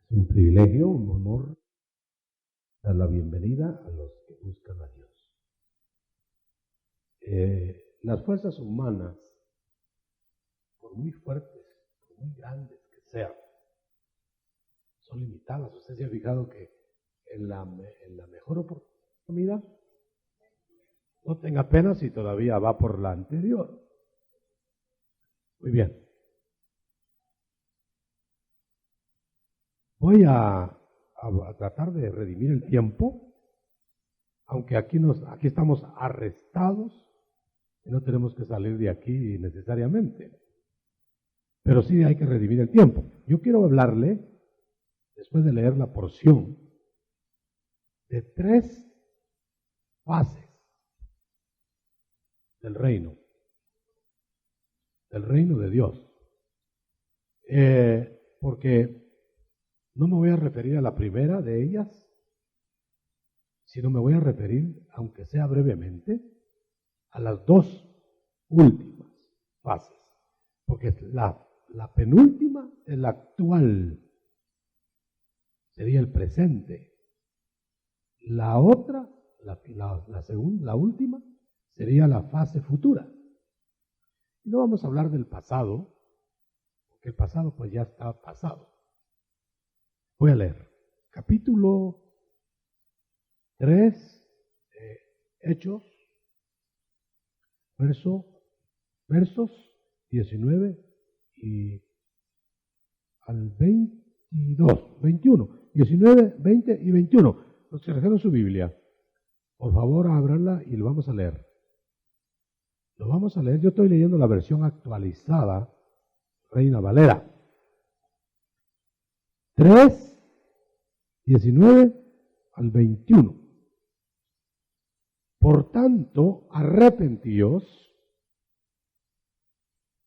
Es un privilegio, un honor dar la bienvenida a los que buscan a Dios. Las fuerzas humanas, por muy fuertes, por muy grandes que sean, son limitadas. Usted se ha fijado que en la mejor oportunidad no tenga pena si todavía va por la anterior. Muy bien. Voy a tratar de redimir el tiempo, aunque aquí estamos arrestados y no tenemos que salir de aquí necesariamente. Pero sí hay que redimir el tiempo. Yo quiero hablarle, después de leer la porción, de 3 fases del reino de Dios. Porque no me voy a referir a la primera de ellas, sino me voy a referir, aunque sea brevemente, a las 2 últimas fases. Porque la penúltima es la actual, sería el presente. La otra, la última, sería la fase futura. Y no vamos a hablar del pasado, porque el pasado pues ya está pasado. Voy a leer capítulo 3, Hechos, versos 19 y al 22, 21, 19, 20 y 21. Los que trajeron su Biblia, por favor ábranla y lo vamos a leer. Lo vamos a leer, yo estoy leyendo la versión actualizada, Reina Valera. 3, 19 al 21. Por tanto, arrepentíos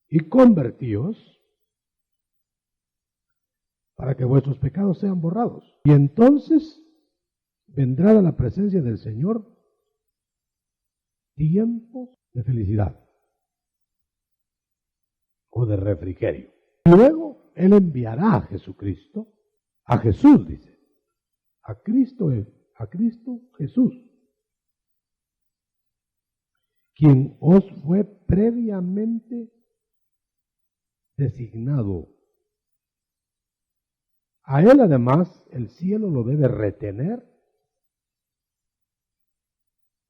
y convertíos para que vuestros pecados sean borrados. Y entonces vendrá a la presencia del Señor tiempos de felicidad o de refrigerio. Luego Él enviará a Jesucristo, a Jesús dice, a Cristo Jesús, quien os fue previamente designado. A Él además el cielo lo debe retener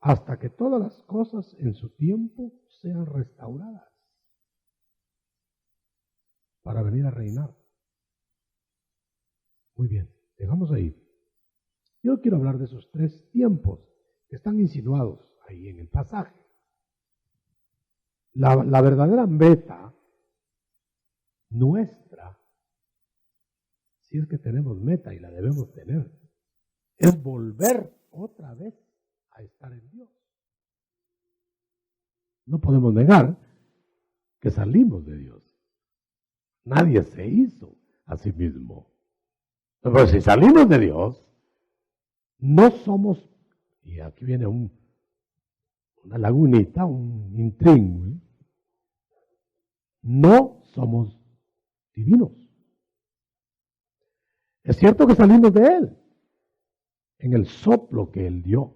hasta que todas las cosas en su tiempo sean restauradas para venir a reinar. Muy bien, dejamos ahí. Yo quiero hablar de esos 3 tiempos que están insinuados ahí en el pasaje. La verdadera meta nuestra, si es que tenemos meta y la debemos tener, es volver otra vez a estar en Dios. No podemos negar que salimos de Dios. Nadie se hizo a sí mismo. Pero si salimos de Dios, no somos, y aquí viene una lagunita, un intríngulis, no somos divinos. Es cierto que salimos de Él, en el soplo que Él dio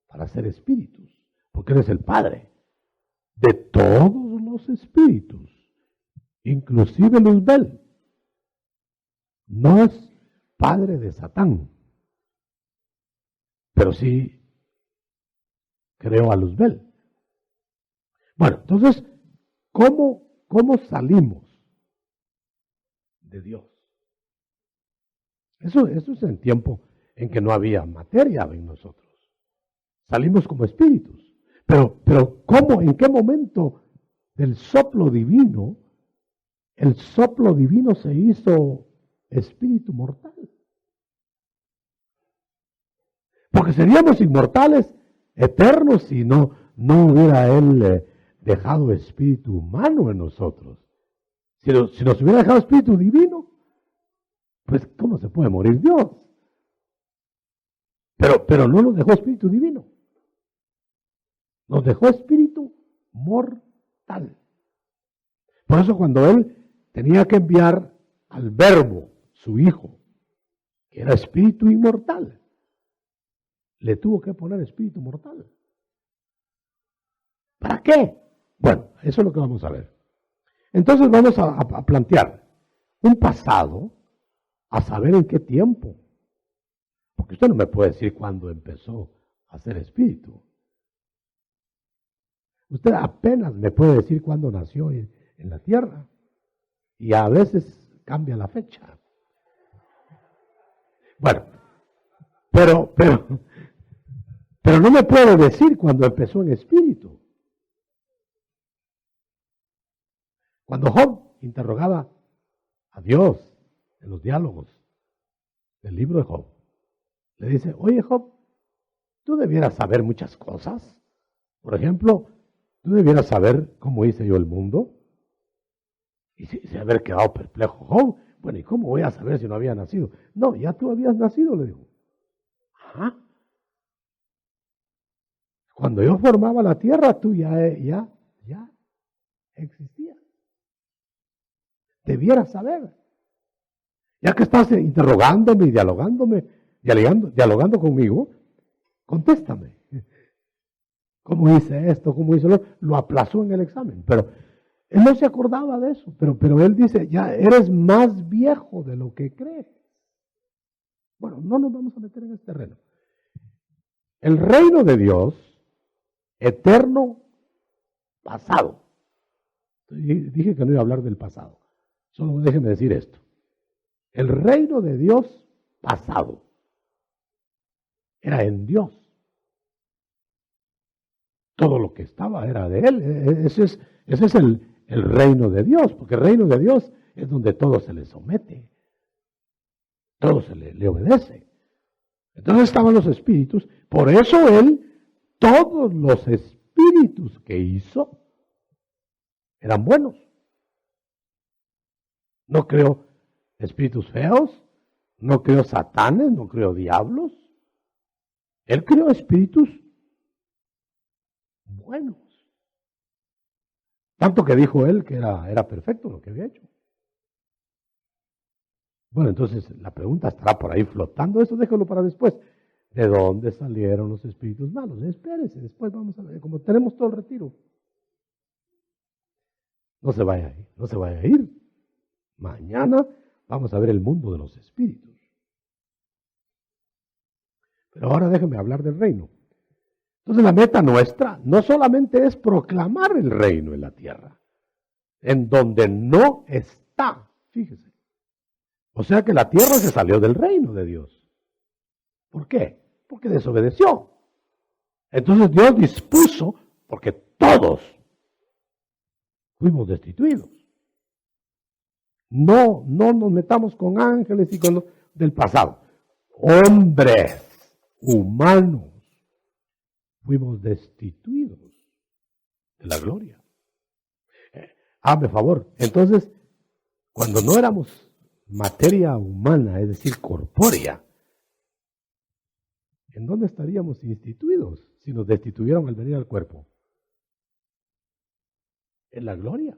para ser espíritus, porque Él es el Padre de todos los espíritus, inclusive Luzbel. No es padre de Satán, pero sí creó a Luzbel. Bueno, entonces, ¿cómo salimos de Dios? Eso es en tiempo en que no había materia en nosotros. Salimos como espíritus. Pero ¿cómo? ¿En qué momento del soplo divino, el soplo divino se hizo espíritu mortal? Porque seríamos inmortales, eternos, si no hubiera Él dejado espíritu humano en nosotros. Si nos hubiera dejado espíritu divino, pues ¿cómo se puede morir Dios? Pero no nos dejó espíritu divino. Nos dejó espíritu mortal. Por eso cuando Él tenía que enviar al Verbo, su Hijo, que era espíritu inmortal. Le tuvo que poner espíritu mortal. ¿Para qué? Bueno, eso es lo que vamos a ver. Entonces vamos a plantear un pasado, a saber en qué tiempo. Porque usted no me puede decir cuándo empezó a ser espíritu. Usted apenas me puede decir cuándo nació en la tierra. Y a veces cambia la fecha. Bueno, pero no me puede decir cuándo empezó en espíritu. Cuando Job interrogaba a Dios en los diálogos del libro de Job, le dice, oye Job, tú debieras saber muchas cosas. Por ejemplo, tú debieras saber cómo hice yo el mundo. Y se haber quedado perplejo Job. Bueno, ¿y cómo voy a saber si no había nacido? No, ya tú habías nacido, le dijo. Ajá. Cuando yo formaba la tierra, tú ya existías. Debieras saber. Ya que estás interrogándome y dialogando conmigo, contéstame. ¿Cómo hice esto? ¿Cómo hice lo otro? Lo aplazó en el examen, pero él no se acordaba de eso. Pero él dice, ya eres más viejo de lo que crees. Bueno, no nos vamos a meter en este terreno. El reino de Dios, eterno, pasado. Dije que no iba a hablar del pasado. Solo déjeme decir esto. El reino de Dios pasado era en Dios. Todo lo que estaba era de Él. Ese es el reino de Dios, porque el reino de Dios es donde todo se le somete. Todo se le obedece. Entonces estaban los espíritus. Por eso Él, todos los espíritus que hizo, eran buenos. No creó espíritus feos, no creó satanes, no creó diablos. Él creó espíritus buenos. Tanto que dijo él que era perfecto lo que había hecho. Bueno, entonces la pregunta estará por ahí flotando. Eso déjalo para después. ¿De dónde salieron los espíritus malos? Espérese, después vamos a ver. Como tenemos todo el retiro. No se vaya a ir, no se vaya a ir. Mañana vamos a ver el mundo de los espíritus. Pero ahora déjeme hablar del reino. Entonces la meta nuestra no solamente es proclamar el reino en la tierra, en donde no está, fíjese. O sea que la tierra se salió del reino de Dios. ¿Por qué? Porque desobedeció. Entonces Dios dispuso, porque todos fuimos destituidos. No nos metamos con ángeles y con del pasado. Hombres humanos fuimos destituidos de la gloria. Hazme favor. Entonces, cuando no éramos materia humana, es decir, corpórea, ¿en dónde estaríamos instituidos si nos destituyeron al venir al cuerpo? En la gloria.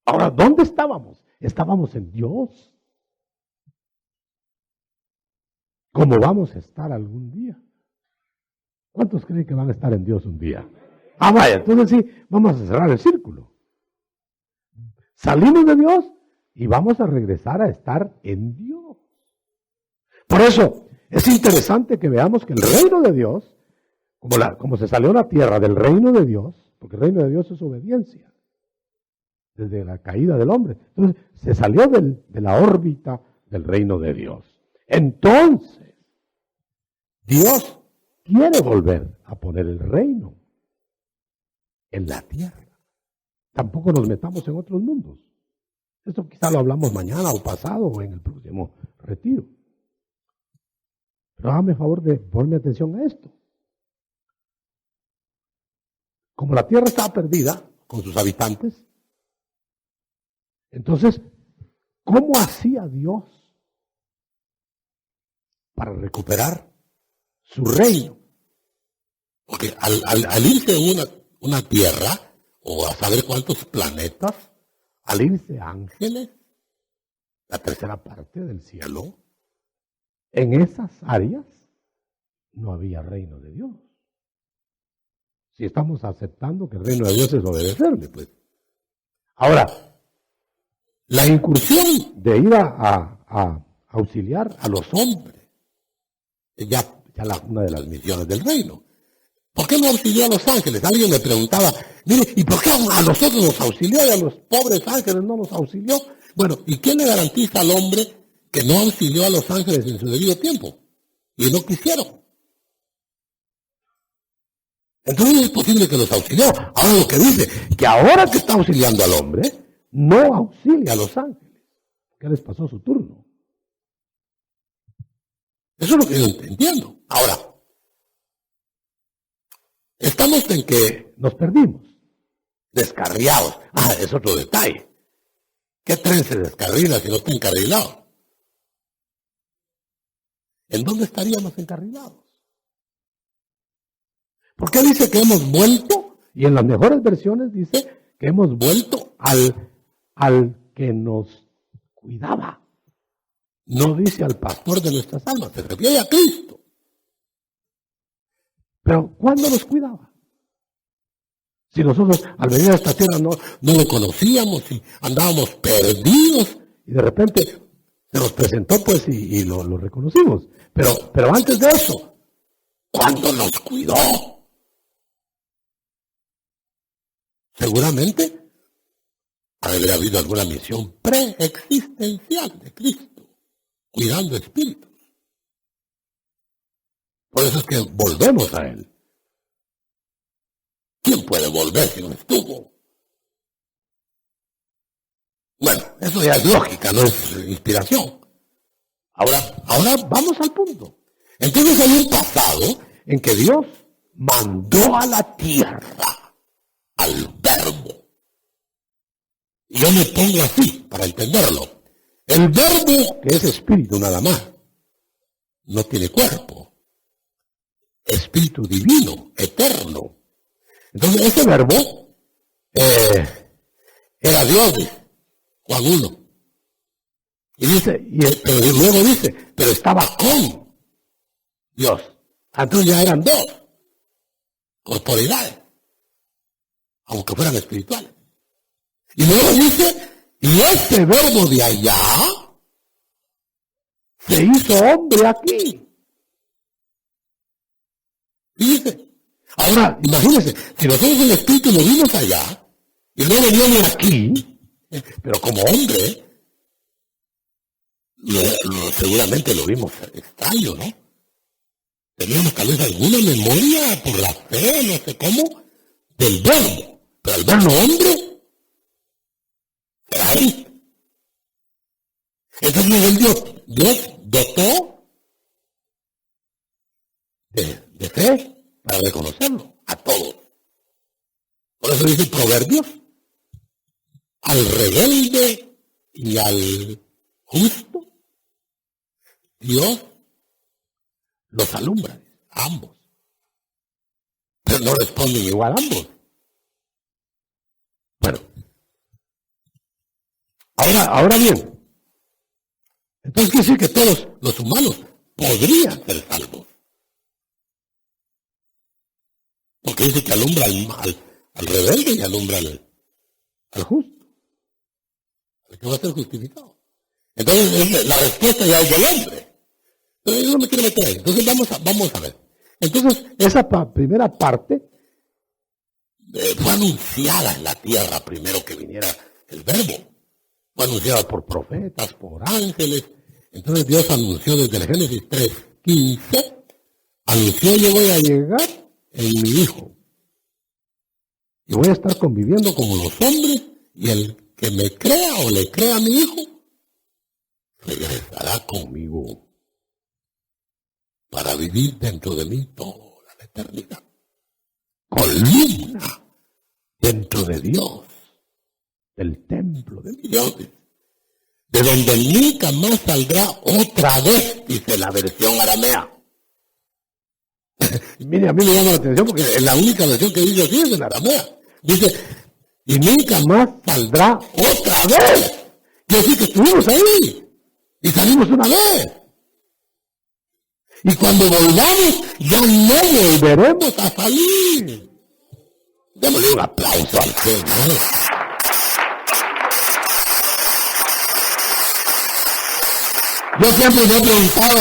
Ahora, ¿dónde estábamos? Estábamos en Dios. ¿Cómo vamos a estar algún día? ¿Cuántos creen que van a estar en Dios un día? Ah, vaya, entonces sí, vamos a cerrar el círculo. Salimos de Dios y vamos a regresar a estar en Dios. Por eso, es interesante que veamos que el reino de Dios, como se salió la tierra del reino de Dios, porque el reino de Dios es obediencia, desde la caída del hombre. Entonces, se salió de la órbita del reino de Dios. Entonces, Dios quiere volver a poner el reino en la tierra. Tampoco nos metamos en otros mundos. Esto quizá lo hablamos mañana o pasado o en el próximo retiro. Pero hágame favor de ponerme atención a esto. Como la tierra estaba perdida con sus habitantes, entonces, ¿cómo hacía Dios para recuperar su reino? Porque al irse una tierra, o a saber cuántos planetas, al irse ángeles, la tercera parte del cielo, en esas áreas no había reino de Dios. Si estamos aceptando que el reino de Dios es obedecerle, pues. Ahora, la incursión de ir a auxiliar a los hombres, ya una de las misiones del reino. ¿Por qué no auxilió a los ángeles? Alguien me preguntaba, mire, ¿y por qué a nosotros nos auxilió y a los pobres ángeles no nos auxilió? Bueno, ¿y quién le garantiza al hombre que no auxilió a los ángeles en su debido tiempo? Y no quisieron. Entonces es posible que los auxilió. Ahora lo que dice, que ahora que está auxiliando al hombre, no auxilia a los ángeles. ¿Qué les pasó su turno? Eso es lo que yo entiendo. Ahora, estamos en que nos perdimos, descarriados. Es otro detalle. ¿Qué tren se descarrila si no está encarrilado? ¿En dónde estaríamos encarrilados? ¿Por qué dice que hemos vuelto? Y en las mejores versiones dice que hemos vuelto al que nos cuidaba. No dice al pastor de nuestras almas, se refiere a Cristo. Pero ¿cuándo nos cuidaba? Si nosotros al venir a esta tierra no lo conocíamos y andábamos perdidos y de repente se nos presentó pues y lo reconocimos. Pero antes de eso, ¿cuándo nos cuidó? Seguramente haber habido alguna misión preexistencial de Cristo, cuidando espíritus. Por eso es que volvemos a Él. ¿Quién puede volver si no estuvo? Bueno, eso ya es lógica, no es inspiración. Ahora vamos al punto. Entonces hay un pasado en que Dios mandó a la tierra al verbo. Y yo me pongo así para entenderlo. El verbo, que es espíritu nada más, no tiene cuerpo. Espíritu divino, eterno. Entonces ese verbo era Dios, Juan 1. Y dice, pero luego dice, pero estaba con Dios. Entonces ya eran dos corporidades, aunque fueran espirituales. Y luego dice, y ese verbo de allá se hizo hombre aquí. Fíjese. Ahora, imagínense, si nosotros el espíritu lo vimos allá, y luego viene aquí, pero como hombre, seguramente lo vimos extraño, ¿no? Teníamos tal vez alguna memoria por la fe, no sé cómo, del verbo, pero al verlo hombre, era él. Entonces Dios dotó de fe para reconocerlo a todos. Por eso dice Proverbios, al rebelde y al justo, Dios los alumbra, a ambos. Pero no responden igual a ambos. Bueno, ahora bien, entonces quiere decir que todos los humanos podrían ser salvos. Porque dice que alumbra al rebelde y alumbra al justo. Al que va a ser justificado. Entonces la respuesta ya es del hombre. Pero yo no me quiero meter ahí. Entonces vamos a ver. Entonces esa primera parte fue anunciada en la tierra primero que viniera el verbo. Fue anunciada por profetas, por ángeles. Entonces Dios anunció desde el Génesis 3:15, anunció: yo voy a llegar en mi hijo. Y voy a estar conviviendo como los hombres, y el que me crea o le crea a mi hijo, regresará conmigo para vivir dentro de mí toda la eternidad. Columna dentro de Dios, del templo de Dios, de donde nunca más saldrá otra vez, dice la versión aramea. Y mire, a mí me llama la atención porque es la única versión que dice así, es en aramea. Dice, y nunca más saldrá otra vez. Quiere decir que estuvimos ahí y salimos una vez. Y cuando volvamos, ya no volveremos a salir. Démosle un aplauso al Señor. Yo siempre me he preguntado,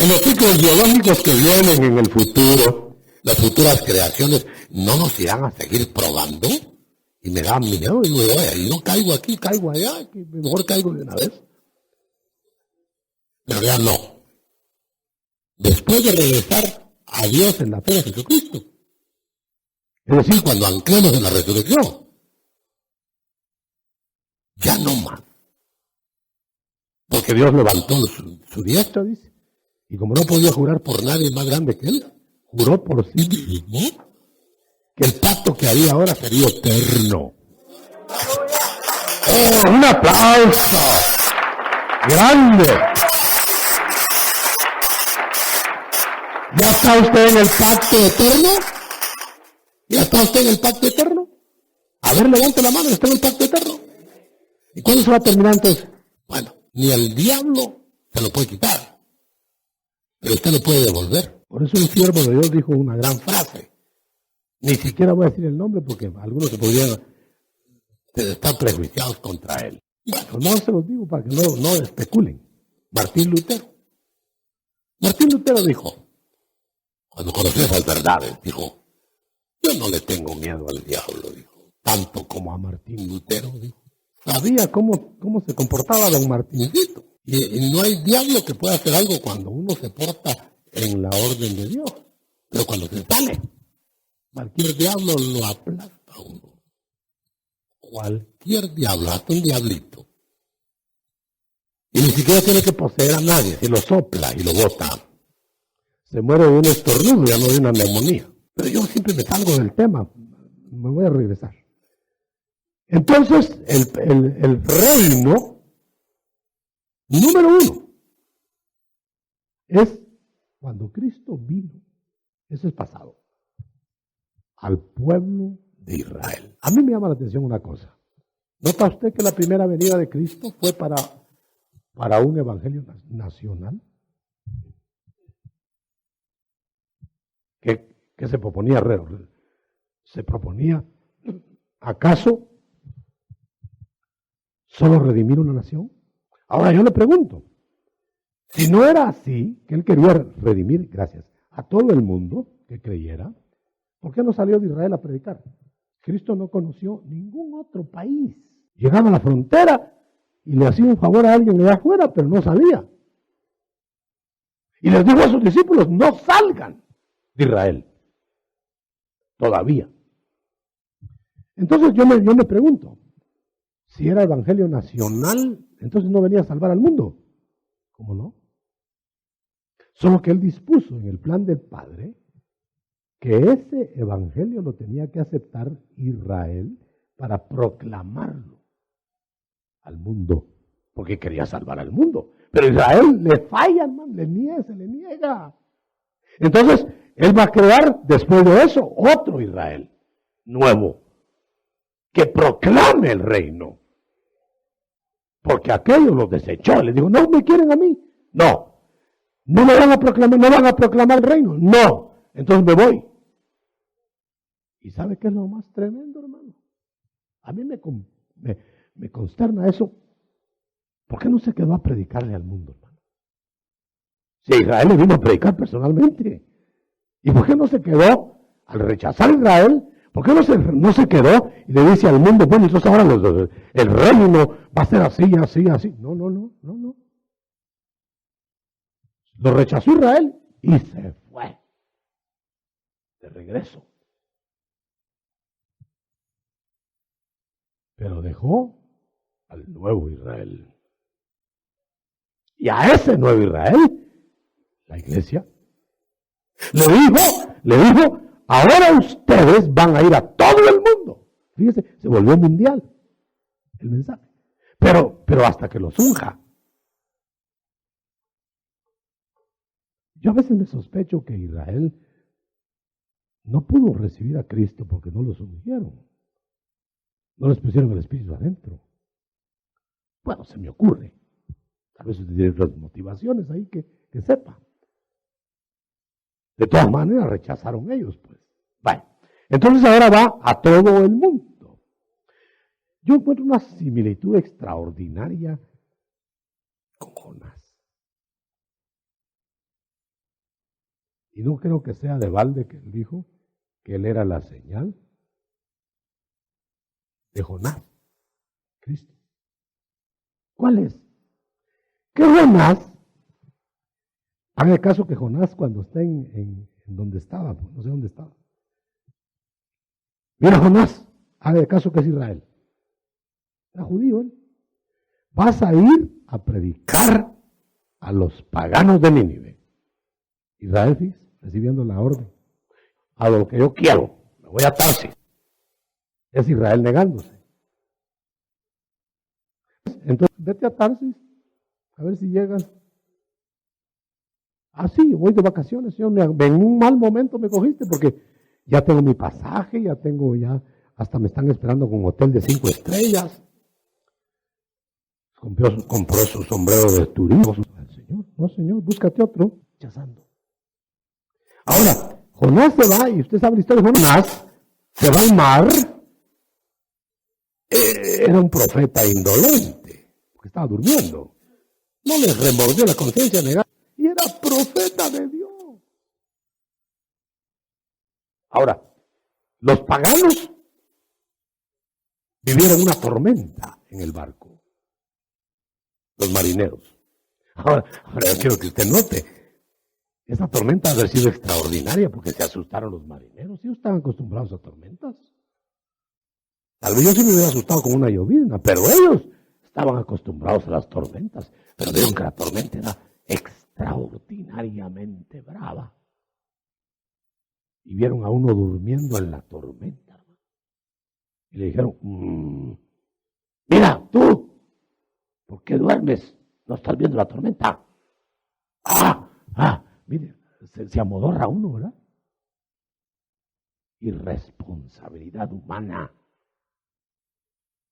en los ciclos biológicos que vienen en el futuro, las futuras creaciones, ¿no nos irán a seguir probando? Y me da miedo, digo, oye, yo caigo aquí, caigo allá, que mejor caigo de una vez. Pero ya no. Después de regresar a Dios en la fe de Jesucristo, es decir, cuando anclemos en la resurrección, ya no más. Porque Dios levantó su diestra, dice. Y como no podía jurar por nadie más grande que Él, juró por sí mismo que el pacto que había ahora sería eterno. ¡Oh, un aplauso! ¡Grande! ¿Ya está usted en el pacto eterno? ¿Ya está usted en el pacto eterno? A ver, levante la mano, está en el pacto eterno. ¿Y cuándo se va a terminar entonces? Bueno, ni el diablo se lo puede quitar, pero usted lo puede devolver. Por eso un siervo de Dios dijo una gran frase. Ni siquiera voy a decir el nombre porque algunos se podrían estar prejuiciados contra él. Bueno, no se los digo para que no especulen. Martín Lutero. Martín Lutero dijo, cuando conoció esas verdades, dijo, yo no le tengo miedo al diablo, dijo, tanto como a Martín Lutero, dijo. Sabía cómo se comportaba don Martincito. Y no hay diablo que pueda hacer algo cuando uno se porta en la orden de Dios. Pero cuando se sale, cualquier diablo lo aplasta a uno. Cualquier diablo, hasta un diablito. Y ni siquiera tiene que poseer a nadie, si lo sopla y lo bota. Se muere de un estornudo, ya no de una neumonía. Pero yo siempre me salgo del tema, me voy a regresar. Entonces, el reino número 1 es cuando Cristo vino, eso es pasado, al pueblo de Israel. A mí me llama la atención una cosa. ¿Nota usted que la primera venida de Cristo fue para un evangelio nacional? ¿Qué se proponía? Se proponía, ¿acaso solo redimir una nación? Ahora yo le pregunto, si no era así, que él quería redimir, gracias, a todo el mundo que creyera, ¿por qué no salió de Israel a predicar? Cristo no conoció ningún otro país. Llegaba a la frontera y le hacía un favor a alguien allá afuera, pero no salía. Y les dijo a sus discípulos, no salgan de Israel. Todavía. Entonces yo me pregunto, si era evangelio nacional, entonces no venía a salvar al mundo. ¿Cómo no? Solo que él dispuso en el plan del Padre que ese evangelio lo tenía que aceptar Israel para proclamarlo al mundo, porque quería salvar al mundo. Pero Israel le falla, hermano, se le niega. Entonces, él va a crear después de eso otro Israel nuevo, que proclame el reino. Porque aquellos los desechó. Les dijo, no me quieren a mí. No me van a proclamar, no van a proclamar el reino. No, entonces me voy. ¿Y sabe qué es lo más tremendo, hermano? A mí me consterna eso. ¿Por qué no se quedó a predicarle al mundo, hermano? Si Israel le vino a predicar personalmente. ¿Y por qué no se quedó al rechazar a Israel? ¿Por qué no se quedó y le dice al mundo, bueno, entonces ahora el reino va a ser así, así, así? No. Lo rechazó Israel y se fue de regreso. Pero dejó al nuevo Israel. Y a ese nuevo Israel, la iglesia, le dijo, ahora ustedes van a ir a todo el mundo. Fíjese, se volvió mundial el mensaje. Pero hasta que los unja. Yo a veces me sospecho que Israel no pudo recibir a Cristo porque no los ungieron. No les pusieron el Espíritu adentro. Bueno, se me ocurre. Tal vez usted tiene otras motivaciones ahí que sepa. De todas maneras rechazaron ellos, pues. Vale. Entonces ahora va a todo el mundo. Yo encuentro una similitud extraordinaria con Jonás. Y no creo que sea de balde que él dijo que él era la señal de Jonás, Cristo. ¿Cuál es? Que Jonás, haga caso que Jonás cuando está en donde estaba, pues, no sé dónde estaba. Mira Jonás, haga caso que es Israel. Era judío él. Vas a ir a predicar a los paganos de Nínive. Israel, fíjese, recibiendo la orden. A lo que yo quiero, me voy a Tarsis. Es Israel negándose. Entonces, vete a Tarsis, a ver si llegas. Ah, sí, voy de vacaciones, señor. En un mal momento me cogiste porque ya tengo mi pasaje, hasta me están esperando con un hotel de 5 estrellas. Compró su sombrero de turismo. Señor, no, señor, búscate otro. Rechazando. Ahora, Jonás se va, y usted sabe la historia de Jonás, se va al mar. Era un profeta indolente, porque estaba durmiendo. No le remordió la conciencia negar. Y era profeta de Dios. Ahora, los paganos vivieron una tormenta en el barco. Los marineros. Ahora yo quiero que usted note, esa tormenta ha de haber sido extraordinaria porque se asustaron los marineros. Ellos estaban acostumbrados a tormentas. Tal vez yo sí me hubiera asustado con una llovizna, pero ellos estaban acostumbrados a las tormentas. Pero vieron que la tormenta era extraordinariamente brava. Y vieron a uno durmiendo en la tormenta. Y le dijeron, mira, tú, ¿por qué duermes? ¿No estás viendo la tormenta? Mire, se amodorra uno, ¿verdad? Irresponsabilidad humana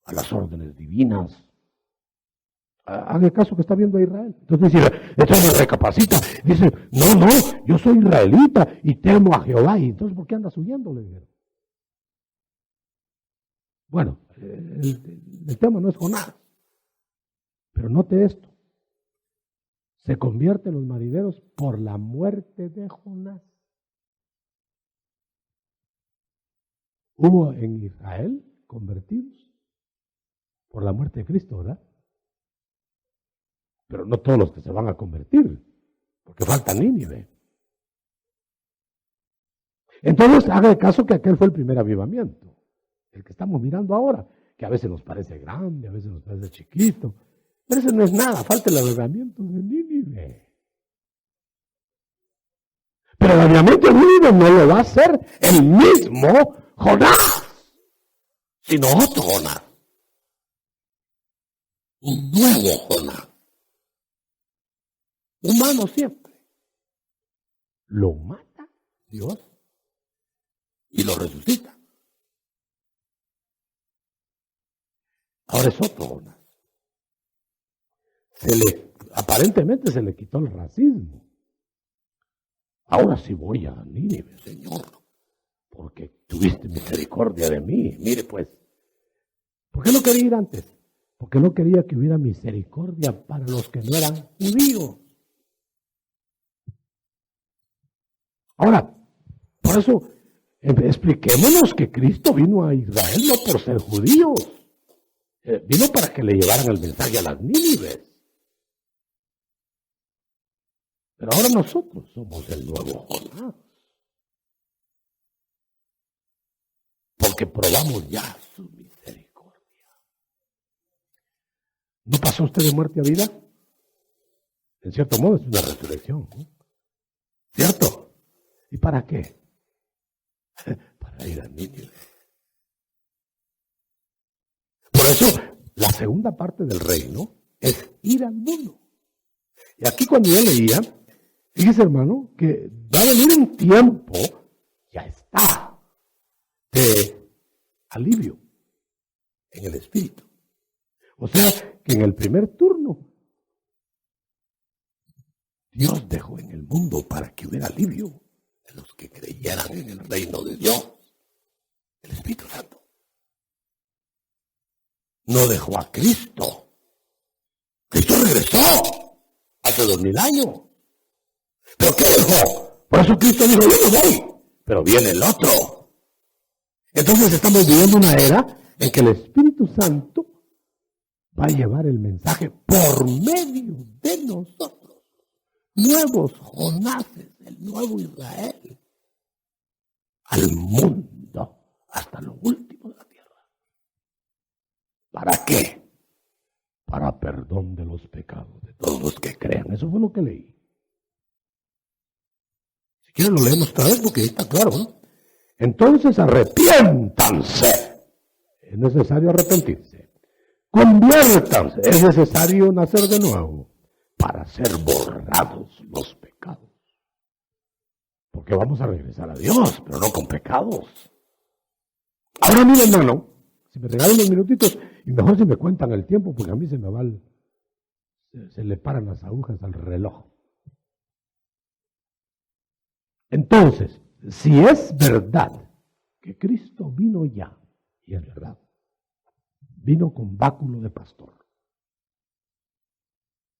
a las órdenes divinas. Haga caso que está viendo a Israel. Entonces dice, recapacita. Dice, no, yo soy israelita y temo a Jehová. Y entonces, ¿por qué andas huyendo? Le dijeron. Bueno, el tema no es Jonás. Pero note esto. Se convierten los marineros por la muerte de Jonás. Hubo en Israel convertidos por la muerte de Cristo, ¿verdad? Pero no todos los que se van a convertir, porque falta Nínive. Entonces, haga de caso que aquel fue el primer avivamiento, el que estamos mirando ahora, que a veces nos parece grande, a veces nos parece chiquito, pero eso no es nada, falta el avivamiento de Nínive. Pero el avivamiento de Nínive no lo va a hacer el mismo Jonás, sino otro Jonás. Un nuevo Jonás. Humano siempre. Lo mata Dios y lo resucita. Ahora es otro Jonás. Aparentemente se le quitó el racismo. Ahora sí voy a Nínive, Señor, porque tuviste misericordia de mí. Mire pues, ¿por qué no quería ir antes? Porque no quería que hubiera misericordia para los que no eran judíos. Ahora, por eso, expliquémonos que Cristo vino a Israel no por ser judíos. Vino para que le llevaran el mensaje a las Nínives. Pero ahora nosotros somos el nuevo Jonás. Porque probamos ya su misericordia. ¿No pasó usted de muerte a vida? En cierto modo es una resurrección, ¿no? ¿Cierto? ¿Y para qué? Para ir a Nínive. Por eso, la segunda parte del reino es ir al mundo. Y aquí cuando yo leía, fíjese hermano, que va a venir un tiempo, ya está, de alivio en el espíritu. O sea, que en el primer turno, Dios dejó en el mundo para que hubiera alivio. de los que creyeran en el reino de Dios, el Espíritu Santo. No dejó a Cristo. Cristo regresó hace 2000 años. ¿Pero qué dejó? Por eso Cristo dijo, yo me voy, pero viene el otro. Entonces estamos viviendo una era en que el Espíritu Santo va a llevar el mensaje por medio de nosotros. Nuevos Jonases, el nuevo Israel, al mundo, hasta lo último de la tierra. ¿Para qué? Para perdón de los pecados de todos los que crean. Eso fue lo que leí. Si quieren lo leemos otra vez porque ahí está claro, ¿no? Entonces arrepiéntanse. Es necesario arrepentirse. Conviértanse. Es necesario nacer de nuevo para ser borrados los pecados. Porque vamos a regresar a Dios, pero no con pecados. Ahora mire, hermano, si me regalan unos minutitos, y mejor si me cuentan el tiempo, porque a mí se me va se le paran las agujas al reloj. Entonces, si es verdad que Cristo vino ya, y es verdad, vino con báculo de pastor.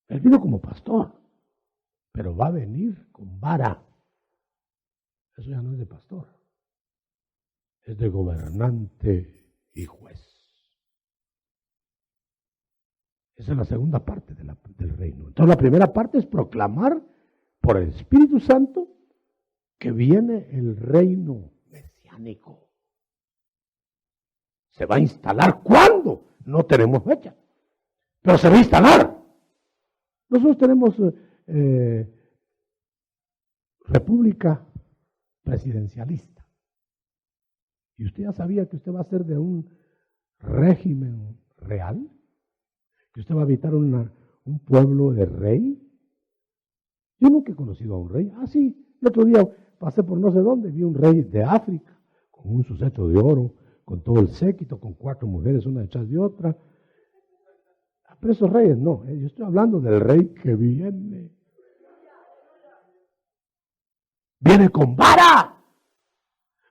Él vino como pastor, pero va a venir con vara. Eso ya no es de pastor, es de gobernante y juez. Esa es la segunda parte del reino. Entonces la primera parte es proclamar por el Espíritu Santo que viene el reino mesiánico. ¿Se va a instalar cuándo? No tenemos fecha, pero se va a instalar. Nosotros tenemos república presidencialista. ¿Y usted ya sabía que usted va a ser de un régimen real? ¿Que usted va a habitar un pueblo de rey? Yo nunca he conocido a un rey. Ah, sí, el otro día pasé por no sé dónde, vi un rey de África, con un suceso de oro, con todo el séquito, con 4 mujeres, una detrás de otra. Pero esos reyes no, yo estoy hablando del rey que viene. Viene con vara.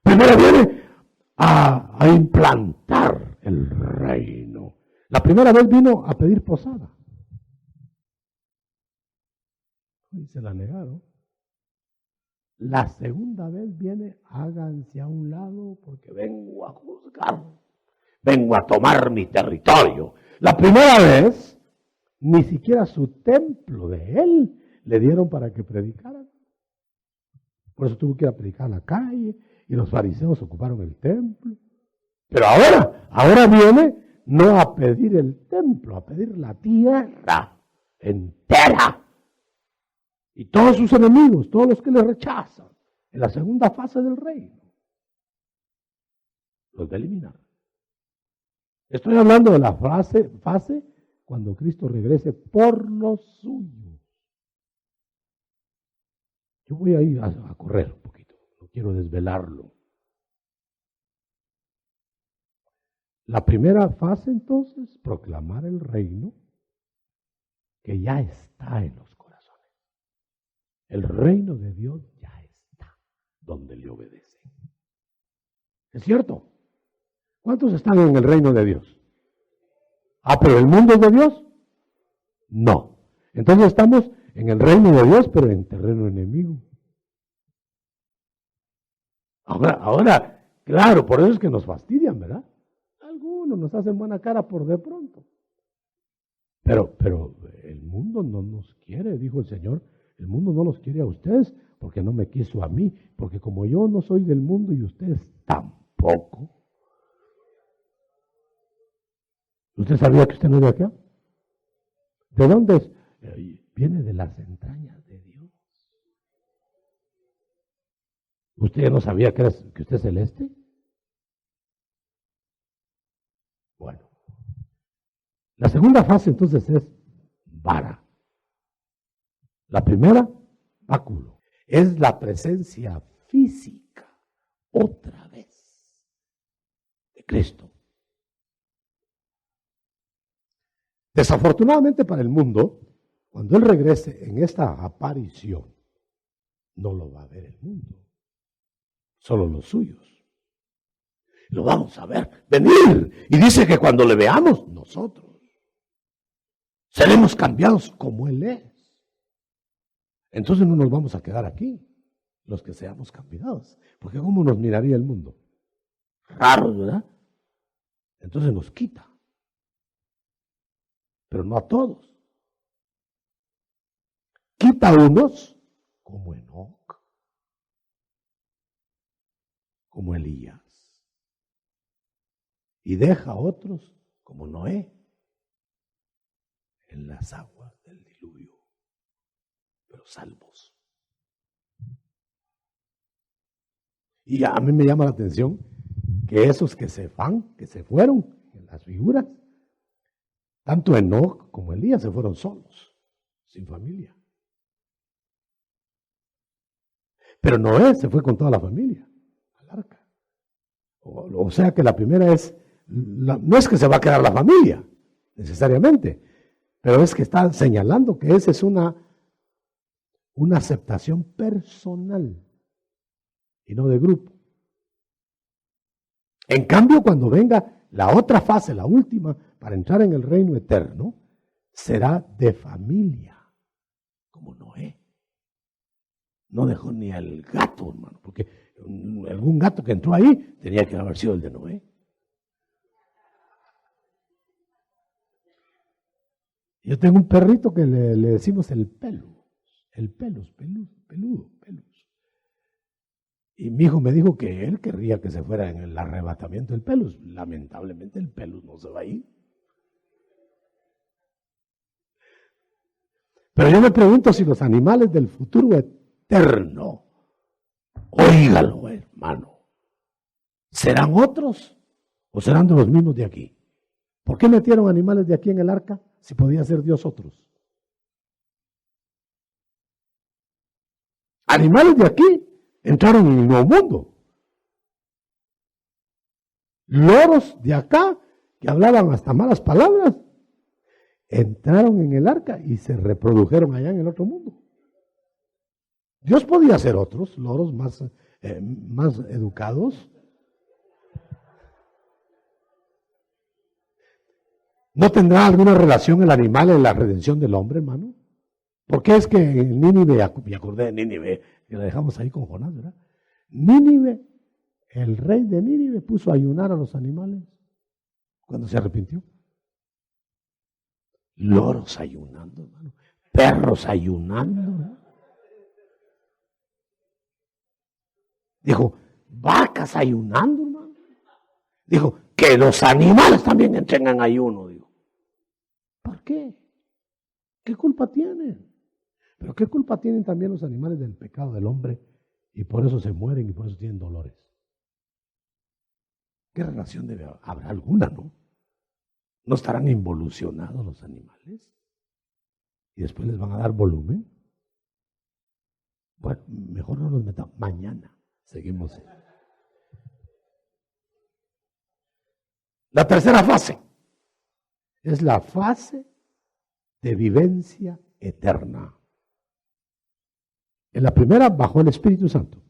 Primero viene a implantar el reino. La primera vez vino a pedir posada. Y se la negaron. La segunda vez viene, háganse a un lado porque vengo a juzgar. Vengo a tomar mi territorio. La primera vez, ni siquiera su templo de él le dieron para que predicaran. Por eso tuvo que ir a predicar a la calle y los fariseos ocuparon el templo. Pero ahora viene no a pedir el templo, a pedir la tierra entera. Y todos sus enemigos, todos los que le rechazan, en la segunda fase del reino, los va a eliminar. Estoy hablando de la fase cuando Cristo regrese por los suyos. Yo voy a ir a correr un poquito, no quiero desvelarlo. La primera fase entonces, proclamar el reino que ya está en los corazones. El reino de Dios ya está donde le obedecen. ¿Es cierto? ¿Cuántos están en el reino de Dios? Ah, pero ¿el mundo es de Dios? No. Entonces estamos en el reino de Dios, pero en terreno enemigo. Ahora, claro, por eso es que nos fastidian, ¿verdad? Algunos nos hacen buena cara por de pronto. Pero el mundo no nos quiere, dijo el Señor. El mundo no los quiere a ustedes porque no me quiso a mí. Porque como yo no soy del mundo y ustedes tampoco. ¿Usted sabía que usted no es de acá? ¿De dónde es? Viene de las entrañas de Dios. ¿Usted ya no sabía que usted es celeste? Bueno. La segunda fase entonces es vara. La primera, báculo. Es la presencia física, otra vez, de Cristo. Desafortunadamente para el mundo, cuando Él regrese en esta aparición, no lo va a ver el mundo. solo los suyos. Lo vamos a ver venir. Y dice que cuando le veamos, nosotros seremos cambiados como Él es. Entonces no nos vamos a quedar aquí, los que seamos cambiados. Porque ¿cómo nos miraría el mundo? Raros, ¿verdad? Entonces nos quita. Pero no a todos. Quita a unos como Enoc, como Elías. Y deja a otros como Noé en las aguas del diluvio, pero salvos. Y a mí me llama la atención que esos que se van, que se fueron en las figuras, tanto Enoc como Elías se fueron solos, sin familia. Pero Noé se fue con toda la familia al arca. O sea que la primera es, no es que se va a quedar la familia, necesariamente, pero es que está señalando que esa es una aceptación personal y no de grupo. En cambio, cuando venga la otra fase, la última, para entrar en el reino eterno, será de familia, como Noé. No dejó ni al gato, hermano, porque algún gato que entró ahí tenía que haber sido el de Noé. Yo tengo un perrito que le decimos el pelos, peludo. Y mi hijo me dijo que él querría que se fuera en el arrebatamiento del Pelus. Lamentablemente el Pelus no se va a ir. Pero yo me pregunto si los animales del futuro eterno, óigalo, hermano, ¿serán otros o serán de los mismos de aquí? ¿Por qué metieron animales de aquí en el arca si podía ser Dios otros? Animales de aquí entraron en el nuevo mundo. Loros de acá, que hablaban hasta malas palabras, entraron en el arca y se reprodujeron allá en el otro mundo. Dios podía hacer otros loros más educados. ¿No tendrá alguna relación el animal en la redención del hombre, hermano? Porque es que en Nínive, me acordé de Nínive, que la dejamos ahí con Jonás, ¿verdad? Nínive, el rey de Nínive puso a ayunar a los animales cuando se arrepintió. Loros ayunando, hermano. Perros ayunando, ¿verdad? Dijo, vacas ayunando, hermano. Dijo, que los animales también entren en ayuno, digo. ¿Por qué? ¿Qué culpa tienen? Pero ¿qué culpa tienen también los animales del pecado del hombre? Y por eso se mueren y por eso tienen dolores. ¿Qué relación habrá alguna, no? ¿No estarán involucionados los animales? ¿Y después les van a dar volumen? Bueno, mejor no nos metamos. Mañana seguimos. La tercera fase es la fase de vivencia eterna. En la primera bajó el Espíritu Santo,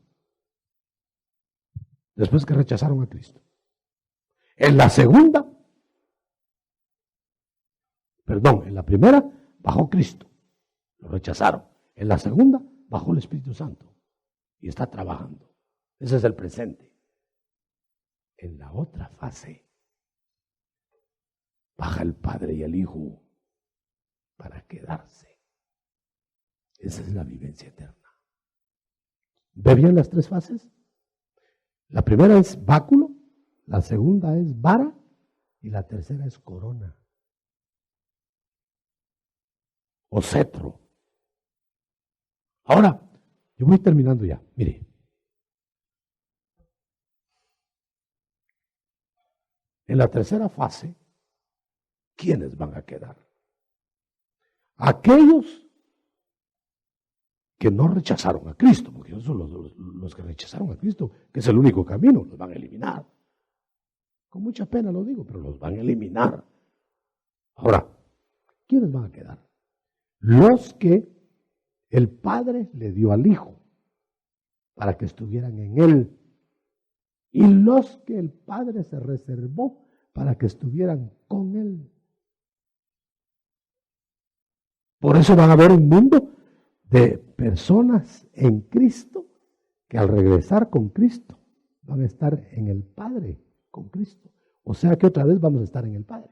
después que rechazaron a Cristo. En la primera bajó Cristo, lo rechazaron. En la segunda bajó el Espíritu Santo y está trabajando. Ese es el presente. En la otra fase baja el Padre y el Hijo para quedarse. Esa es la vivencia eterna. ¿Ve bien las tres fases? La primera es báculo, la segunda es vara y la tercera es corona o cetro. Ahora, yo voy terminando ya. Mire, en la tercera fase, ¿quiénes van a quedar? Aquellos que no rechazaron a Cristo, porque esos son los que rechazaron a Cristo, que es el único camino, los van a eliminar. Con mucha pena lo digo, pero los van a eliminar. Ahora, ¿quiénes van a quedar? Los que el Padre le dio al Hijo para que estuvieran en Él y los que el Padre se reservó para que estuvieran con Él. Por eso van a haber un mundo de personas en Cristo que al regresar con Cristo van a estar en el Padre con Cristo. O sea que otra vez vamos a estar en el Padre.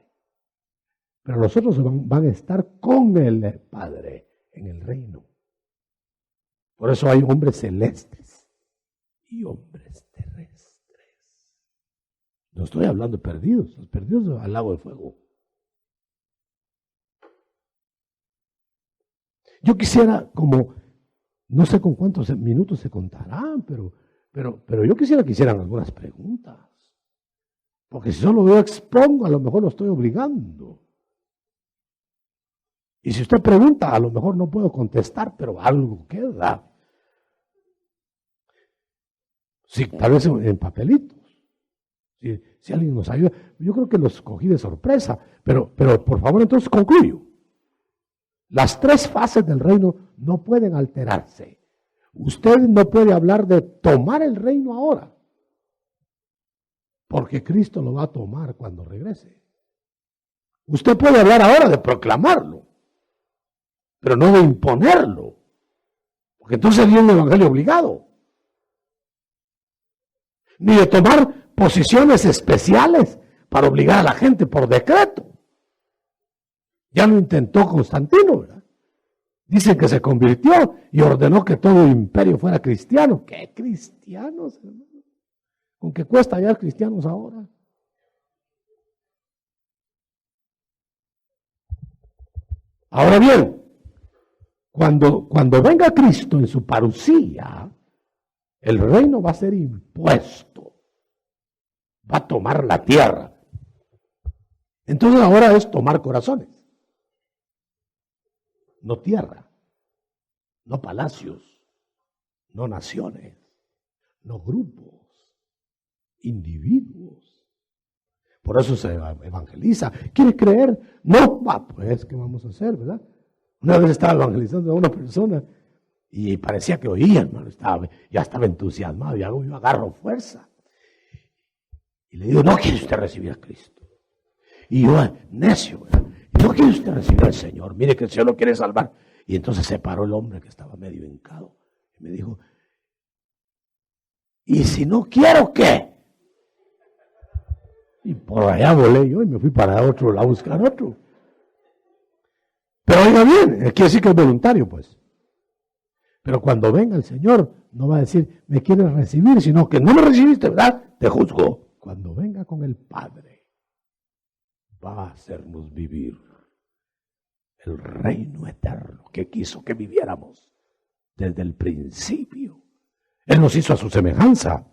Pero los otros van a estar con el Padre en el reino. Por eso hay hombres celestes y hombres terrestres. No estoy hablando de perdidos, los perdidos al lago de fuego. Yo quisiera, como, no sé con cuántos minutos se contarán, pero yo quisiera que hicieran algunas preguntas. Porque si solo yo expongo, a lo mejor lo estoy obligando. Y si usted pregunta, a lo mejor no puedo contestar, pero algo queda. Sí, tal vez en papelitos. Si alguien nos ayuda. Yo creo que los cogí de sorpresa, pero por favor, entonces concluyo. Las tres fases del reino no pueden alterarse. Usted no puede hablar de tomar el reino ahora, porque Cristo lo va a tomar cuando regrese. Usted puede hablar ahora de proclamarlo, pero no de imponerlo, porque entonces sería un evangelio obligado. Ni de tomar posiciones especiales para obligar a la gente por decreto. Ya lo intentó Constantino, ¿verdad? Dicen que se convirtió y ordenó que todo el imperio fuera cristiano. ¿Qué cristianos, hermano? ¿Con qué cuesta hallar cristianos ahora? Ahora bien, cuando venga Cristo en su parucía, el reino va a ser impuesto. Va a tomar la tierra. Entonces ahora es tomar corazones. No tierra, no palacios, no naciones, no grupos, individuos. Por eso se evangeliza. ¿Quiere creer? No, pues, ¿qué vamos a hacer, verdad? Una vez estaba evangelizando a una persona y parecía que oía, hermano, ya estaba entusiasmado, y yo agarro fuerza. Y le digo, ¿no quiere usted recibir a Cristo? Y yo, necio, ¿verdad? ¿No quiere usted recibir al Señor? Mire que el Señor lo quiere salvar. Y entonces se paró el hombre que estaba medio hincado y me dijo, ¿y si no quiero qué? Y por allá volé yo y me fui para otro lado a buscar otro. Pero oiga bien, quiere decir que es voluntario, pues. Pero cuando venga el Señor, no va a decir, me quieres recibir, sino que no me recibiste, ¿verdad? Te juzgo. Cuando venga con el Padre, va a hacernos vivir el reino eterno que quiso que viviéramos desde el principio. Él nos hizo a su semejanza,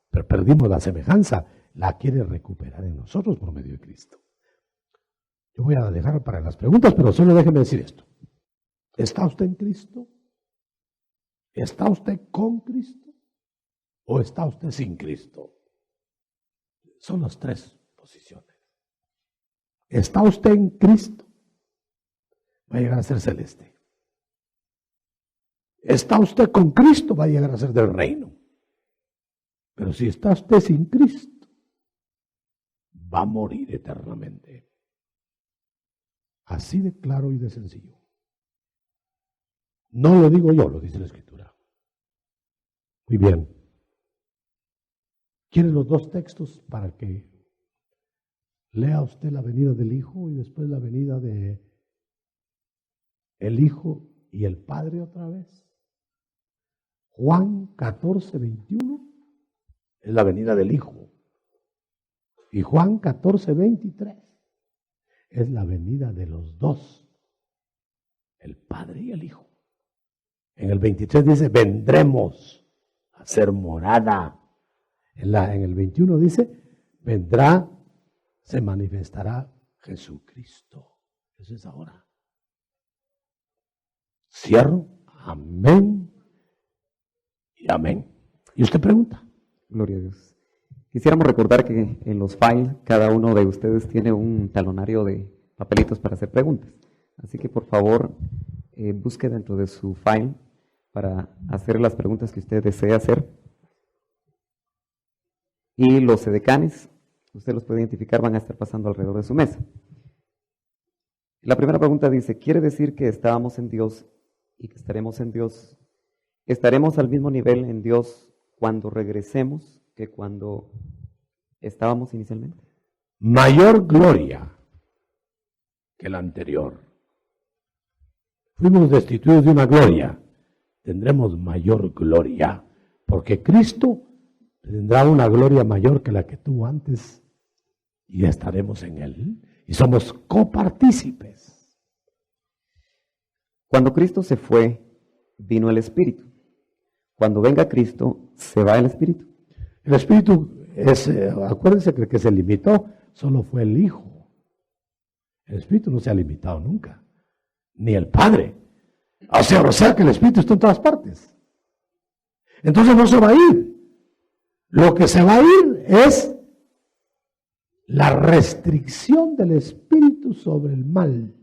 pero perdimos la semejanza. La quiere recuperar en nosotros por medio de Cristo. Yo voy a dejar para las preguntas, pero solo déjeme decir esto. ¿Está usted en Cristo? ¿Está usted con Cristo? ¿O está usted sin Cristo? Son las tres posiciones. ¿Está usted en Cristo? Va a llegar a ser celeste. ¿Está usted con Cristo? Va a llegar a ser del reino. Pero si está usted sin Cristo, va a morir eternamente. Así de claro y de sencillo. No lo digo yo, lo dice la Escritura. Muy bien. ¿Quiere los dos textos para que lea usted la venida del Hijo y después la venida de el Hijo y el Padre otra vez? Juan 14, 21 es la venida del Hijo. Y Juan 14, 23 es la venida de los dos, el Padre y el Hijo. En el 23 dice, vendremos a hacer morada. En el 21 dice, vendrá, se manifestará Jesucristo. Eso es ahora. Cierro. Amén. Y amén. ¿Y usted pregunta? Gloria a Dios. Quisiéramos recordar que en los files cada uno de ustedes tiene un talonario de papelitos para hacer preguntas. Así que por favor busque dentro de su file para hacer las preguntas que usted desea hacer. y los edecanes, usted los puede identificar, van a estar pasando alrededor de su mesa. La primera pregunta dice, ¿quiere decir que estábamos en Dios y que estaremos en Dios? ¿Estaremos al mismo nivel en Dios cuando regresemos que cuando estábamos inicialmente? Mayor gloria que la anterior. Fuimos destituidos de una gloria, tendremos mayor gloria, porque Cristo tendrá una gloria mayor que la que tuvo antes y estaremos en Él y somos copartícipes. Cuando Cristo se fue, vino el Espíritu. Cuando venga Cristo, se va el Espíritu. El Espíritu es, acuérdense que el que se limitó solo fue el Hijo. El Espíritu no se ha limitado nunca, ni el Padre. O sea que el Espíritu está en todas partes. Entonces no se va a ir. Lo que se va a ir es la restricción del Espíritu sobre el mal,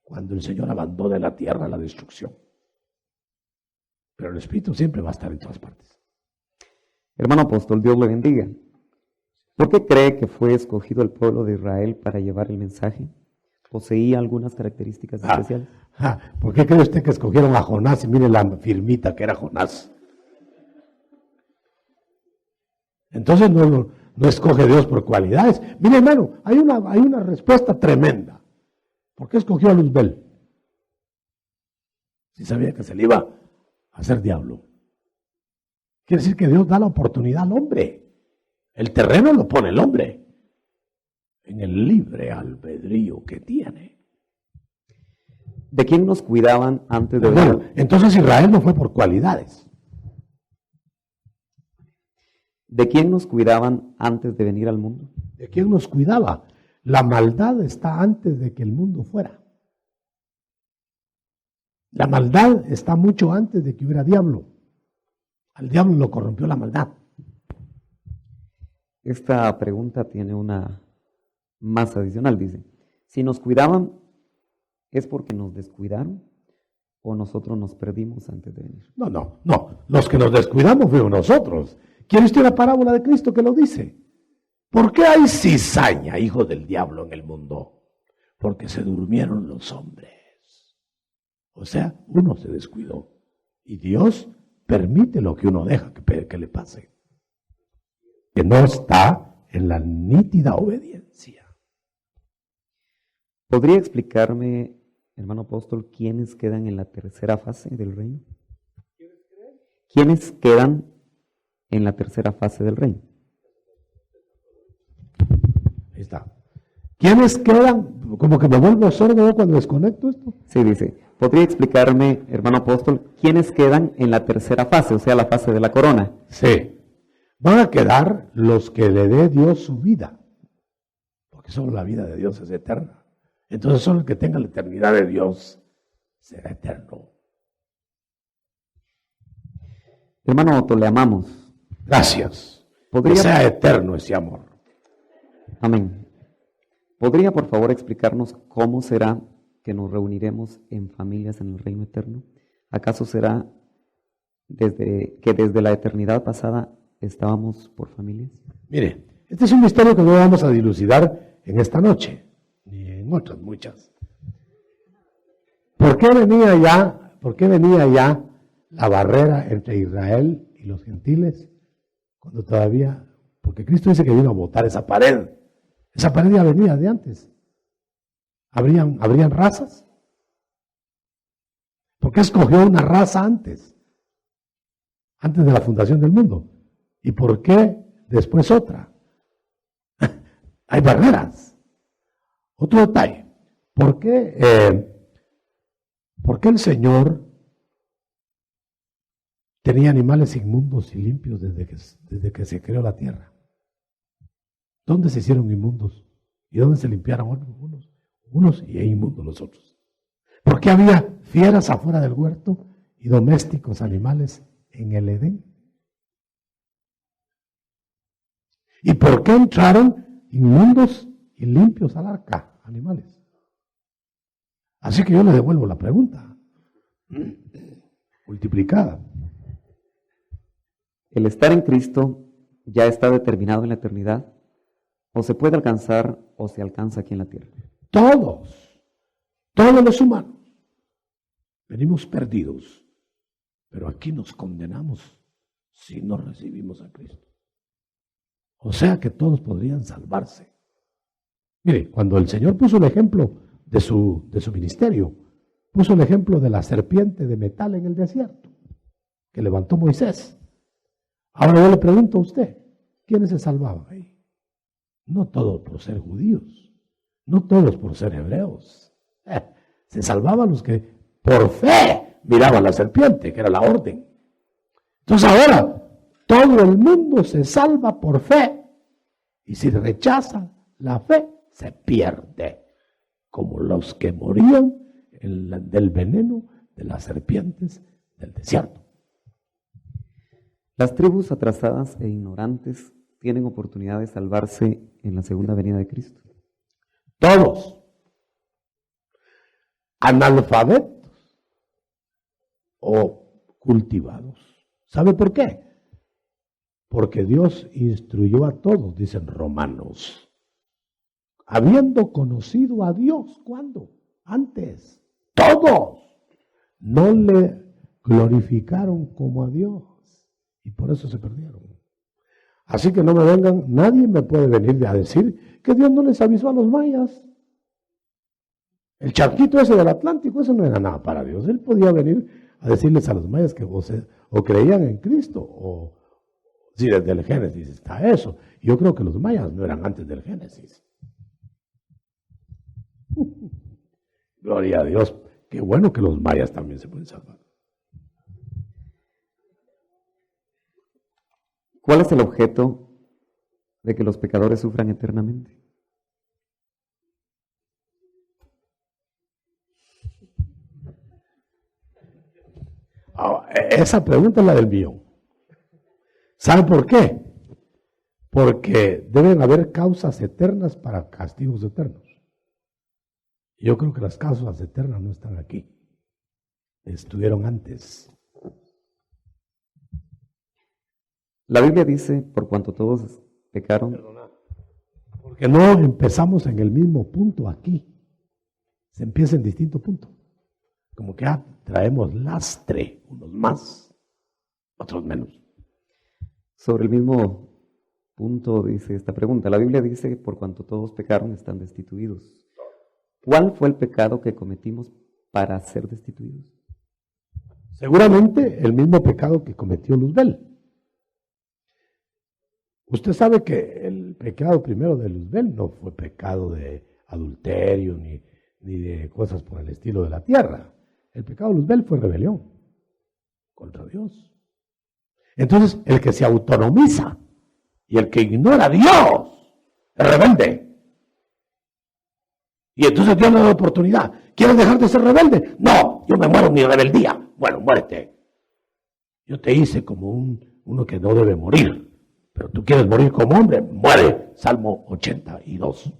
cuando el Señor abandone la tierra a la destrucción. Pero el Espíritu siempre va a estar en todas partes. Hermano apóstol, Dios le bendiga. ¿Por qué cree que fue escogido el pueblo de Israel para llevar el mensaje? ¿Poseía algunas características especiales? ¿Por qué cree usted que escogieron a Jonás? Y mire la firmita que era Jonás. Entonces no escoge Dios por cualidades. Mire, hermano, hay una respuesta tremenda. ¿Por qué escogió a Luzbel? Si sabía que se le iba a hacer diablo. Quiere decir que Dios da la oportunidad al hombre. El terreno lo pone el hombre en el libre albedrío que tiene. ¿De quién nos cuidaban antes de Bueno, venir? entonces Israel no fue por cualidades. ¿De quién nos cuidaban antes de venir al mundo? ¿De quién nos cuidaba? La maldad está antes de que el mundo fuera. La maldad está mucho antes de que hubiera diablo. Al diablo lo corrompió la maldad. Esta pregunta tiene una más adicional, dice. Si nos cuidaban, ¿es porque nos descuidaron o nosotros nos perdimos antes de venir? No. Los que nos descuidamos fuimos nosotros. ¿Quiere usted la parábola de Cristo que lo dice? ¿Por qué hay cizaña, hijo del diablo, en el mundo? Porque se durmieron los hombres. O sea, uno se descuidó. Y Dios permite lo que uno deja que le pase. Que no está en la nítida obediencia. ¿Podría explicarme, hermano apóstol, quiénes quedan en la tercera fase del reino? ¿Quiénes quedan en la tercera fase del reino? Ahí está. ¿Quiénes quedan? Como que me vuelvo sordo cuando desconecto esto. Sí, dice. ¿Podría explicarme, hermano apóstol, quiénes quedan en la tercera fase, o sea, la fase de la corona? Sí. Van a quedar los que le dé Dios su vida. Porque solo la vida de Dios es eterna. Entonces solo el que tenga la eternidad de Dios será eterno. Hermano Otto, le amamos. Gracias. ¿Podría- Que sea eterno ese amor. Amén. ¿Podría, por favor, explicarnos cómo será que nos reuniremos en familias en el reino eterno? ¿Acaso será desde la eternidad pasada estábamos por familias? Mire, este es un misterio que no vamos a dilucidar en esta noche, ni en otras muchas. ¿Por qué venía ya la barrera entre Israel y los gentiles? Cuando todavía, porque Cristo dice que vino a botar esa pared. Esa pared ya venía de antes. ¿Habrían razas? ¿Por qué escogió una raza antes? Antes de la fundación del mundo. ¿Y por qué después otra? Hay barreras. Otro detalle. ¿Por qué el Señor tenía animales inmundos y limpios desde que se creó la tierra? ¿Dónde se hicieron inmundos? ¿Y dónde se limpiaron unos y inmundos los otros? ¿Por qué había fieras afuera del huerto y domésticos animales en el Edén? ¿Y por qué entraron inmundos y limpios al arca, animales? Así que yo le devuelvo la pregunta, multiplicada. El estar en Cristo ya está determinado en la eternidad, o se puede alcanzar o se alcanza aquí en la tierra. Todos los humanos, venimos perdidos, pero aquí nos condenamos si no recibimos a Cristo. O sea que todos podrían salvarse. Mire, cuando el Señor puso el ejemplo de su ministerio, puso el ejemplo de la serpiente de metal en el desierto, que levantó Moisés. Ahora yo le pregunto a usted, ¿quiénes se salvaban ahí? No todos por ser judíos, no todos por ser hebreos. Se salvaban los que por fe miraban la serpiente, que era la orden. Entonces ahora todo el mundo se salva por fe, y si rechaza la fe, se pierde, como los que morían del veneno de las serpientes del desierto. Las tribus atrasadas e ignorantes tienen oportunidad de salvarse en la segunda venida de Cristo. Todos, analfabetos o cultivados. ¿Sabe por qué? Porque Dios instruyó a todos, dicen Romanos, habiendo conocido a Dios. ¿Cuándo? Antes. Todos no le glorificaron como a Dios y por eso se perdieron. Así que no me vengan, nadie me puede venir a decir que Dios no les avisó a los mayas. El charquito ese del Atlántico, eso no era nada para Dios. Él podía venir a decirles a los mayas que o creían en Cristo o si desde el Génesis está eso. Yo creo que los mayas no eran antes del Génesis. Gloria a Dios. Qué bueno que los mayas también se pueden salvar. ¿Cuál es el objeto de que los pecadores sufran eternamente? Esa pregunta es la del millón. ¿Sabe por qué? Porque deben haber causas eternas para castigos eternos. Yo creo que las causas eternas no están aquí. Estuvieron antes. La Biblia dice, por cuanto todos pecaron. Porque no empezamos en el mismo punto aquí. Se empieza en distinto punto. Como que traemos lastre, unos más, otros menos. Sobre el mismo punto dice esta pregunta. La Biblia dice, por cuanto todos pecaron, están destituidos. ¿Cuál fue el pecado que cometimos para ser destituidos? Seguramente el mismo pecado que cometió Luzbel. Usted sabe que el pecado primero de Luzbel no fue pecado de adulterio ni de cosas por el estilo de la tierra. El pecado de Luzbel fue rebelión contra Dios. Entonces, el que se autonomiza y el que ignora a Dios es rebelde. Y entonces Dios le da la oportunidad. ¿Quieres dejar de ser rebelde? No, yo me muero en mi rebeldía. Bueno, muérete. Yo te hice como uno que no debe morir. Pero tú quieres morir como hombre, muere. Salmo 82.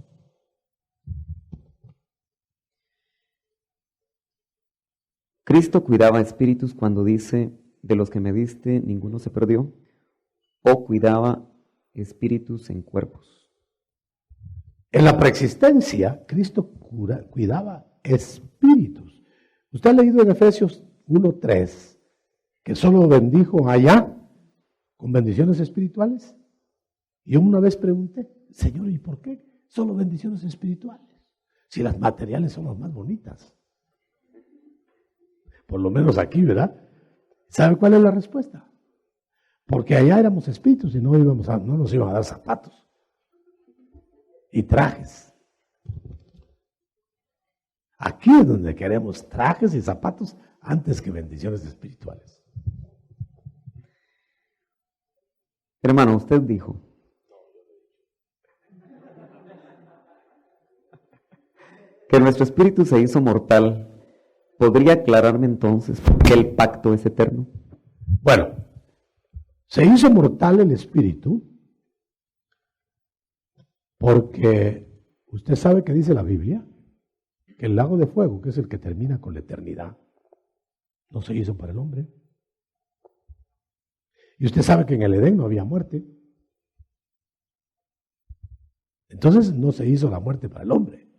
Cristo cuidaba espíritus cuando dice, de los que me diste, ninguno se perdió, o cuidaba espíritus en cuerpos. En la preexistencia, Cristo cuidaba espíritus. Usted ha leído en Efesios 1:3 que solo bendijo allá con bendiciones espirituales. Y yo una vez pregunté, Señor, ¿y por qué solo bendiciones espirituales? Si las materiales son las más bonitas. Por lo menos aquí, ¿verdad? ¿Sabe cuál es la respuesta? Porque allá éramos espíritus y no nos iban a dar zapatos y trajes. Aquí es donde queremos trajes y zapatos antes que bendiciones espirituales. Hermano, usted dijo que nuestro espíritu se hizo mortal. ¿Podría aclararme entonces por qué el pacto es eterno? Bueno, se hizo mortal el espíritu porque usted sabe que dice la Biblia que el lago de fuego, que es el que termina con la eternidad, no se hizo para el hombre. Y usted sabe que en el Edén no había muerte, Entonces no se hizo la muerte para el hombre.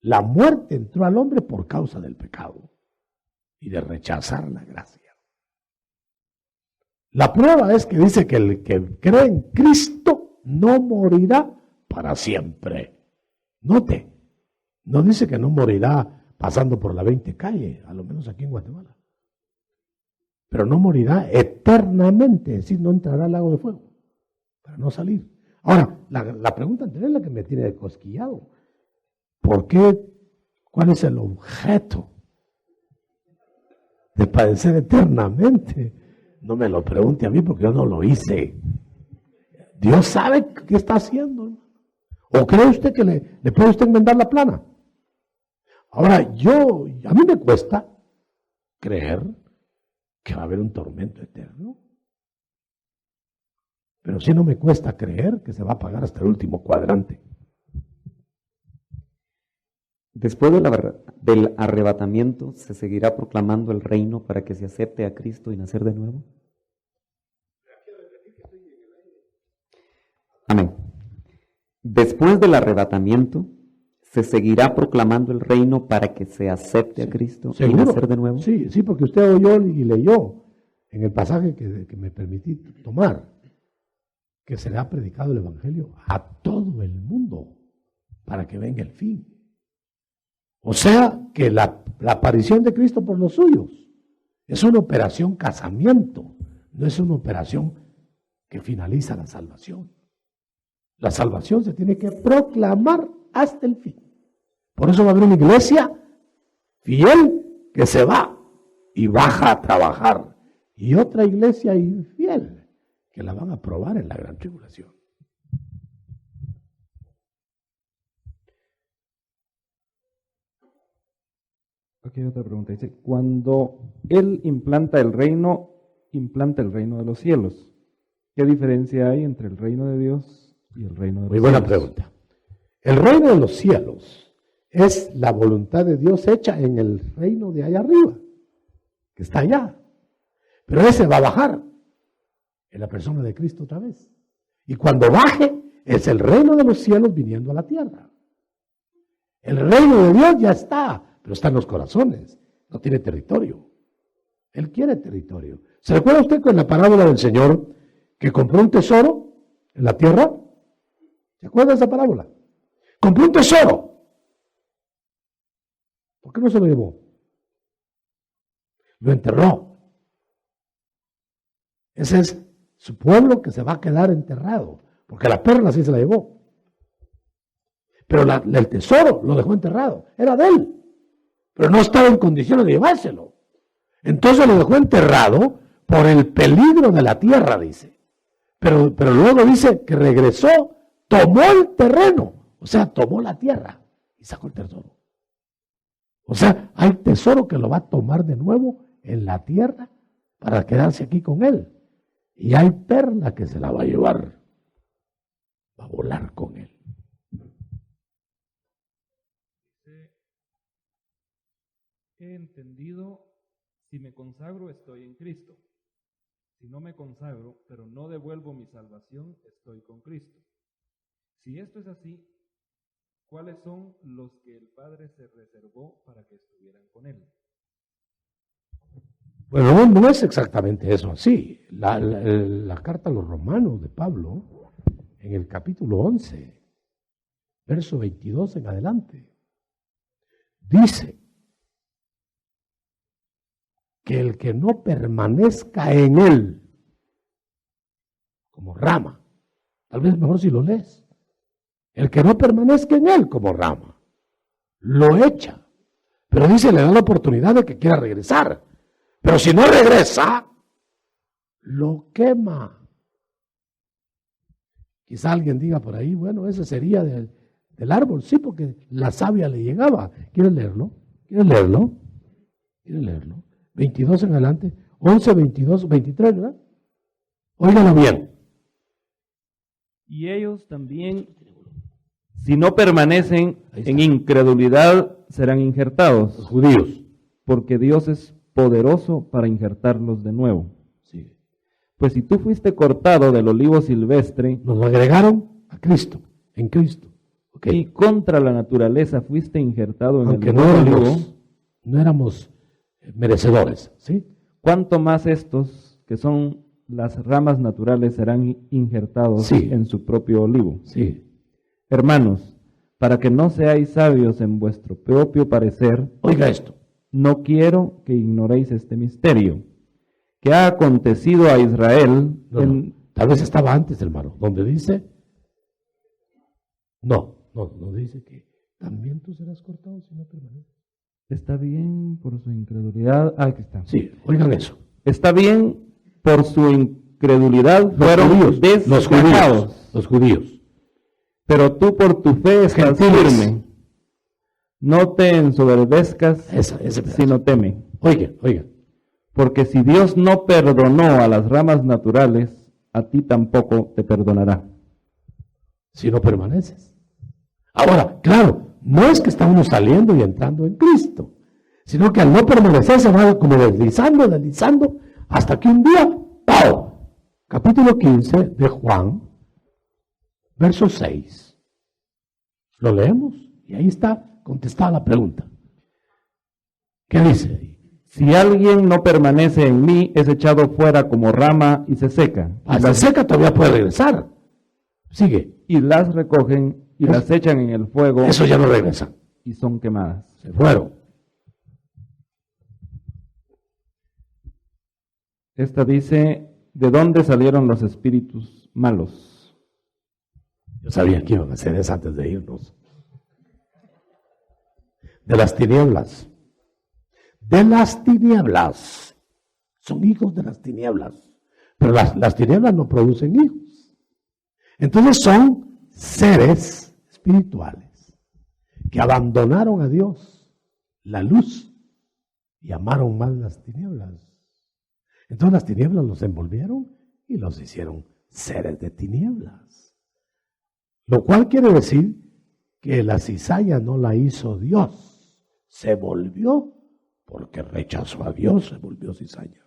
La muerte entró al hombre por causa del pecado y de rechazar la gracia. La prueba es que dice que el que cree en Cristo no morirá para siempre. Note, no dice que no morirá pasando por la 20 calle, a lo menos aquí en Guatemala. Pero no morirá eternamente, es decir, no entrará al lago de fuego para no salir. Ahora, la pregunta anterior es la que me tiene de cosquillado. ¿Por qué? ¿Cuál es el objeto de padecer eternamente? No me lo pregunte a mí porque yo no lo hice. Dios sabe qué está haciendo. ¿O cree usted que le puede usted enmendar la plana? Ahora, a mí me cuesta creer que va a haber un tormento eterno. Pero sí no me cuesta creer que se va a pagar hasta el último cuadrante. Después del arrebatamiento, ¿se seguirá proclamando el reino para que se acepte a Cristo y nacer de nuevo? Amén. Después del arrebatamiento, ¿se seguirá proclamando el reino para que se acepte a Cristo y nacer de nuevo? Sí, porque usted oyó y leyó en el pasaje que me permití tomar, que será predicado el Evangelio a todo el mundo para que venga el fin. O sea, que la aparición de Cristo por los suyos es una operación casamiento, no es una operación que finaliza la salvación. La salvación se tiene que proclamar hasta el fin. Por eso va a haber una iglesia fiel que se va y baja a trabajar, y otra iglesia infiel que la van a probar en la gran tribulación. Aquí hay otra pregunta. Dice, cuando Él implanta el reino de los cielos. ¿Qué diferencia hay entre el reino de Dios y el reino de los cielos? Muy buena pregunta. El reino de los cielos es la voluntad de Dios hecha en el reino de allá arriba, que está allá. Pero ese va a bajar en la persona de Cristo otra vez. Y cuando baje, es el reino de los cielos viniendo a la tierra. El reino de Dios ya está, pero está en los corazones, no tiene territorio. Él quiere territorio. ¿Se recuerda usted con la parábola del Señor que compró un tesoro en la tierra? ¿Se acuerda de esa parábola? Compró un tesoro. ¿Por qué no se lo llevó? Lo enterró. Ese es su pueblo que se va a quedar enterrado, porque la perla sí se la llevó. Pero el tesoro lo dejó enterrado, era de él, pero no estaba en condiciones de llevárselo. Entonces lo dejó enterrado por el peligro de la tierra, dice. Pero luego dice que regresó, tomó el terreno, o sea, tomó la tierra y sacó el tesoro. O sea, hay tesoro que lo va a tomar de nuevo en la tierra para quedarse aquí con él. Y hay perla que se la va a llevar, va a volar con él. He entendido, si me consagro estoy en Cristo. Si no me consagro, pero no devuelvo mi salvación, estoy con Cristo. Si esto es así, ¿cuáles son los que el Padre se reservó para que estuvieran con Él? Bueno, no es exactamente eso así. La carta a los romanos de Pablo, en el capítulo 11, verso 22 en adelante, dice que el que no permanezca en él, como rama, tal vez mejor si lo lees, el que no permanezca en él como rama, lo echa, pero dice, le da la oportunidad de que quiera regresar, pero si no regresa, lo quema. Quizá alguien diga por ahí, bueno, ese sería del árbol, sí, porque la savia le llegaba. ¿Quieres leerlo? ¿Quieres leerlo? ¿Quieres leerlo? 22 en adelante, 11, 22, 23, ¿verdad? Óigalo bien. Y ellos también, si no permanecen en incredulidad, serán injertados. Los judíos. Porque Dios es poderoso para injertarlos de nuevo. Sí. Pues si tú fuiste cortado del olivo silvestre, Nos lo agregaron a Cristo, en Cristo. Ok. y contra la naturaleza fuiste injertado en Aunque el no nuevo olivo, éramos merecedores, ¿sí? cuánto más estos, que son las ramas naturales, serán injertados Sí. en su propio olivo. Sí. Hermanos, para que no seáis sabios en vuestro propio parecer, Oiga esto. no quiero que ignoréis este misterio, que ha acontecido a Israel No. Tal vez estaba antes, hermano, donde dice, no dice que también tú serás cortado si no permaneces. Está bien por su incredulidad. Aquí está. Sí, oigan eso. Está bien por su incredulidad fueron desgajados. Los judíos. Pero tú por tu fe estás Gentiles. firme. No te ensoberbezcas, Ese pedazo. sino teme. Oiga. Porque si Dios no perdonó a las ramas naturales, a ti tampoco te perdonará. Si no permaneces. Ahora, claro, no es que está uno saliendo y entrando en Cristo, sino que al no permanecer se va como deslizando, hasta que un día, ¡pau! Capítulo 15 de Juan, verso 6. Lo leemos y ahí está contestada la pregunta. ¿Qué dice ahí? Si alguien no permanece en mí, es echado fuera como rama y se seca. Hasta seca todavía puede regresar. Sigue. Y las recogen y las echan en el fuego Eso ya no regresa. y son quemadas. Se fueron. Esta dice, ¿de dónde salieron los espíritus malos? Yo sabía que iban a hacer eso antes de irnos. De las tinieblas. De las tinieblas. Son hijos de las tinieblas. Pero las tinieblas no producen hijos. Entonces son seres espirituales que abandonaron a Dios, la luz, y amaron más las tinieblas. Entonces las tinieblas los envolvieron y los hicieron seres de tinieblas. Lo cual quiere decir que la cizalla no la hizo Dios. Se volvió porque rechazó a Dios, se volvió cizalla.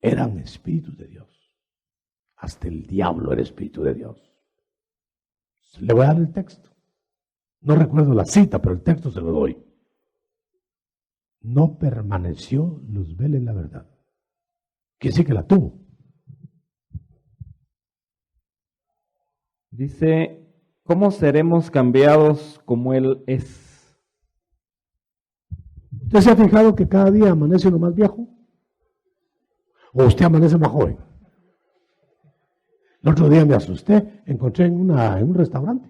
Eran espíritus de Dios. Hasta el diablo era espíritu de Dios. Le voy a dar el texto. No recuerdo la cita, pero el texto se lo doy. No permaneció Luzbel en la verdad. Quiere decir que la tuvo. Dice, ¿cómo seremos cambiados como Él es? ¿Usted se ha fijado que cada día amanece uno más viejo? ¿O usted amanece más joven? El otro día me asusté, encontré en un restaurante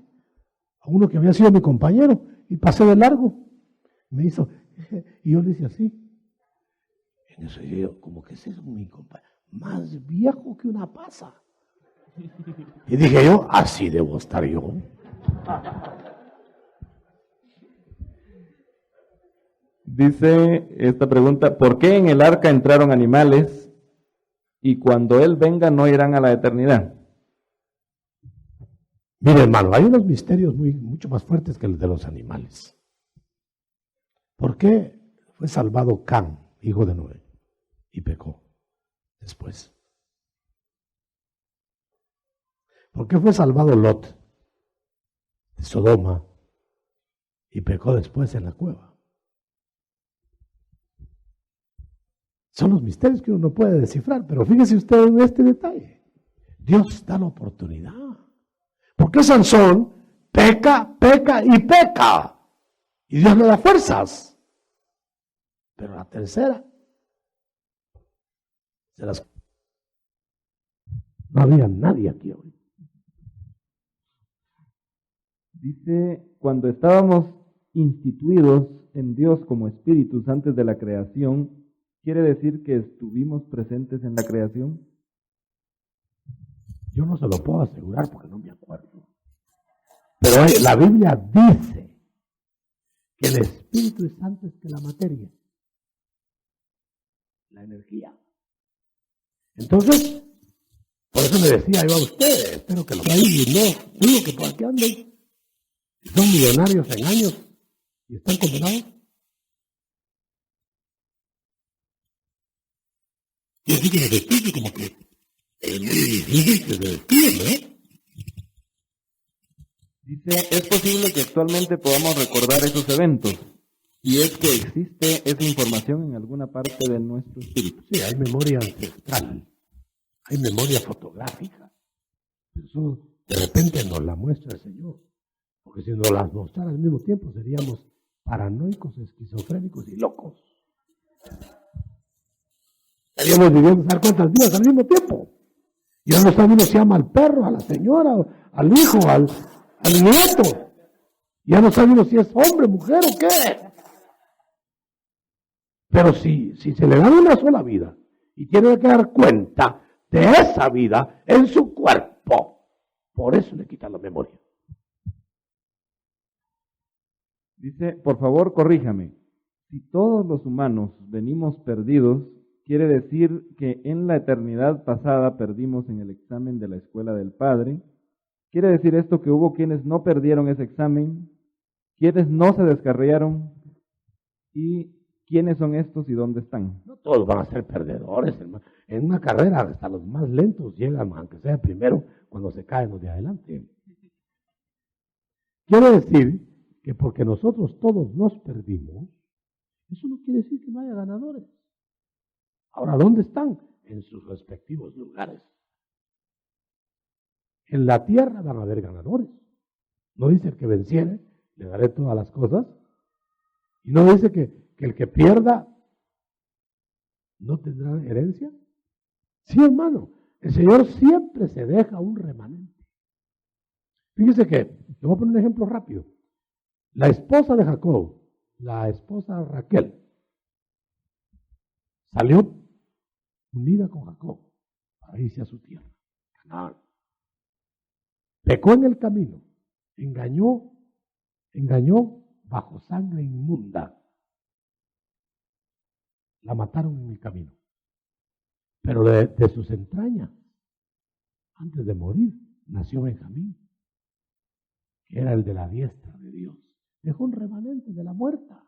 a uno que había sido mi compañero y pasé de largo. Me hizo, y yo le hice así. En eso yo, como que ese es mi compañero, más viejo que una pasa. Y dije yo, así debo estar yo. Dice esta pregunta, ¿por qué en el arca entraron animales y cuando Él venga no irán a la eternidad? Mire, hermano, hay unos misterios mucho más fuertes que los de los animales. ¿Por qué fue salvado Can, hijo de Noé, y pecó después? ¿Por qué fue salvado Lot de Sodoma y pecó después en la cueva? Son los misterios que uno no puede descifrar, pero fíjese usted en este detalle. Dios da la oportunidad. ¿Por qué Sansón peca y peca? Y Dios le da fuerzas. Pero la tercera, no había nadie aquí hoy. Dice, cuando estábamos instituidos en Dios como espíritus antes de la creación, ¿quiere decir que estuvimos presentes en la creación? Yo no se lo puedo asegurar porque no me acuerdo. Pero la Biblia dice que el espíritu es antes que la materia, la energía. Entonces, por eso le decía yo a ustedes, espero que lo que hay, no digo que por aquí anden, si son millonarios en años y están condenados. Y así que los espíritus como que es muy difícil que se despiden, ¿eh? Dice, ¿es posible que actualmente podamos recordar esos eventos? Y es que existe esa información en alguna parte de nuestro espíritu. Sí, hay memoria ancestral, hay memoria fotográfica. Eso de repente nos la muestra el Señor. Porque si nos las mostrara al mismo tiempo seríamos paranoicos, esquizofrénicos y locos. Estaríamos viviendo ¿sabes cuántas vidas al mismo tiempo? Y ya no sabe uno si ama al perro, a la señora, al hijo, al nieto. Ya no sabe uno si es hombre, mujer o qué. Pero si se le da una sola vida y tiene que dar cuenta de esa vida en su cuerpo, por eso le quitan la memoria. Dice, por favor, corríjame. Si todos los humanos venimos perdidos, quiere decir que en la eternidad pasada perdimos en el examen de la escuela del Padre. ¿Quiere decir esto que hubo quienes no perdieron ese examen, quienes no se descarriaron? ¿Y quiénes son estos y dónde están? No todos van a ser perdedores, hermano. En una carrera hasta los más lentos llegan, aunque sea primero, cuando se caen los de adelante. Quiere decir que porque nosotros todos nos perdimos, eso no quiere decir que no haya ganadores. Ahora, ¿dónde están? En sus respectivos lugares. En la tierra van a haber ganadores. No dice el que venciere, le daré todas las cosas. Y no dice que el que pierda no tendrá herencia. Sí, hermano, el Señor siempre se deja un remanente. Fíjese que, le voy a poner un ejemplo rápido. La esposa de Jacob, la esposa Raquel, salió unida con Jacob para irse a su tierra, Canaán. Pecó en el camino, engañó bajo sangre inmunda. La mataron en el camino. Pero de sus entrañas, antes de morir, nació Benjamín, que era el de la diestra de Dios. Dejó un remanente de la muerta.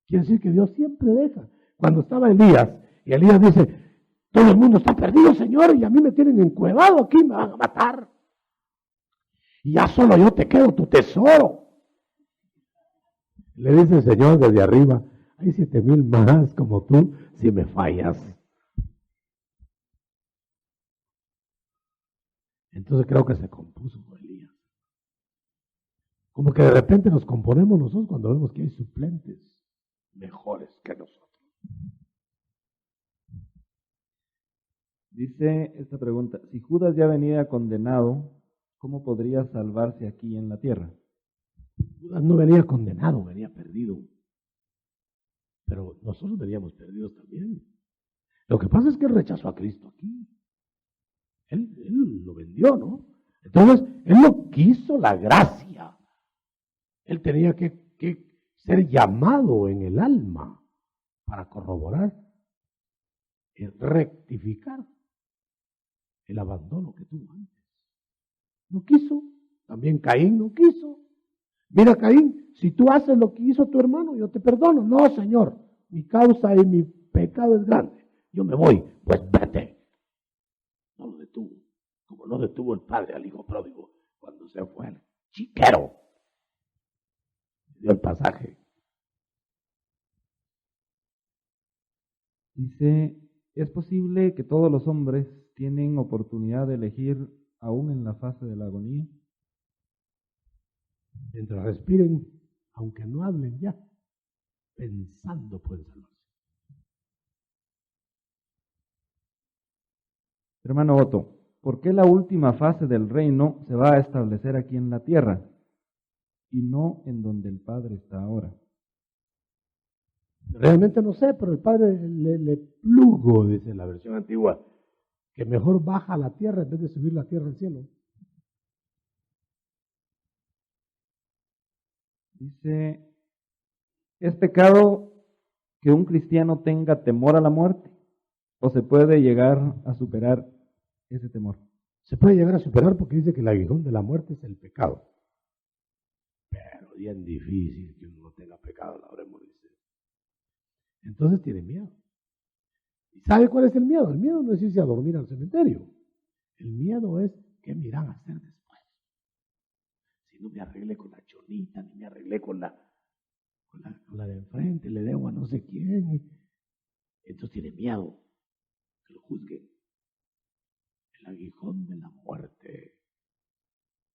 Quiere decir que Dios siempre deja. Cuando estaba Elías, y Elías dice, todo el mundo está perdido, Señor, y a mí me tienen encuevado aquí, me van a matar. Y ya solo yo te quedo tu tesoro. Le dice el Señor desde arriba, hay 7,000 más como tú si me fallas. Entonces creo que se compuso con Elías. Como que de repente nos componemos nosotros cuando vemos que hay suplentes mejores que nosotros. Dice esta pregunta, si Judas ya venía condenado, ¿cómo podría salvarse aquí en la tierra? Judas no venía condenado, venía perdido. Pero nosotros veníamos perdidos también. Lo que pasa es que él rechazó a Cristo aquí. Él lo vendió, ¿no? Entonces, él no quiso la gracia. Él tenía que ser llamado en el alma para corroborar y rectificar el abandono que tuvo antes. No quiso. También Caín no quiso. Mira, Caín, si tú haces lo que hizo tu hermano, yo te perdono. No, Señor, mi causa y mi pecado es grande. Yo me voy, pues vete. No lo detuvo, como no detuvo el padre al hijo pródigo cuando se fue al chiquero. Dio el pasaje. Dice, ¿es posible que todos los hombres tienen oportunidad de elegir aún en la fase de la agonía? Mientras respiren, aunque no hablen ya, pensando pueden salvarse. Hermano Otto, ¿por qué la última fase del reino se va a establecer aquí en la tierra y no en donde el Padre está ahora? Realmente no sé, pero el Padre le plugo, dice la versión antigua, que mejor baja a la tierra en vez de subir la tierra al cielo. Dice, ¿es pecado que un cristiano tenga temor a la muerte? ¿O se puede llegar a superar ese temor? Se puede llegar a superar porque dice que el aguijón de la muerte es el pecado. Pero bien difícil que uno no tenga pecado a la hora de morirse. Entonces tiene miedo. ¿Y sabe cuál es el miedo? El miedo no es irse a dormir al cementerio. El miedo es qué me irán a hacer después. no me arreglé con la chonita, ni me arreglé con la de enfrente, le debo a no sé quién. Entonces tiene miedo que lo juzguen. El aguijón de la muerte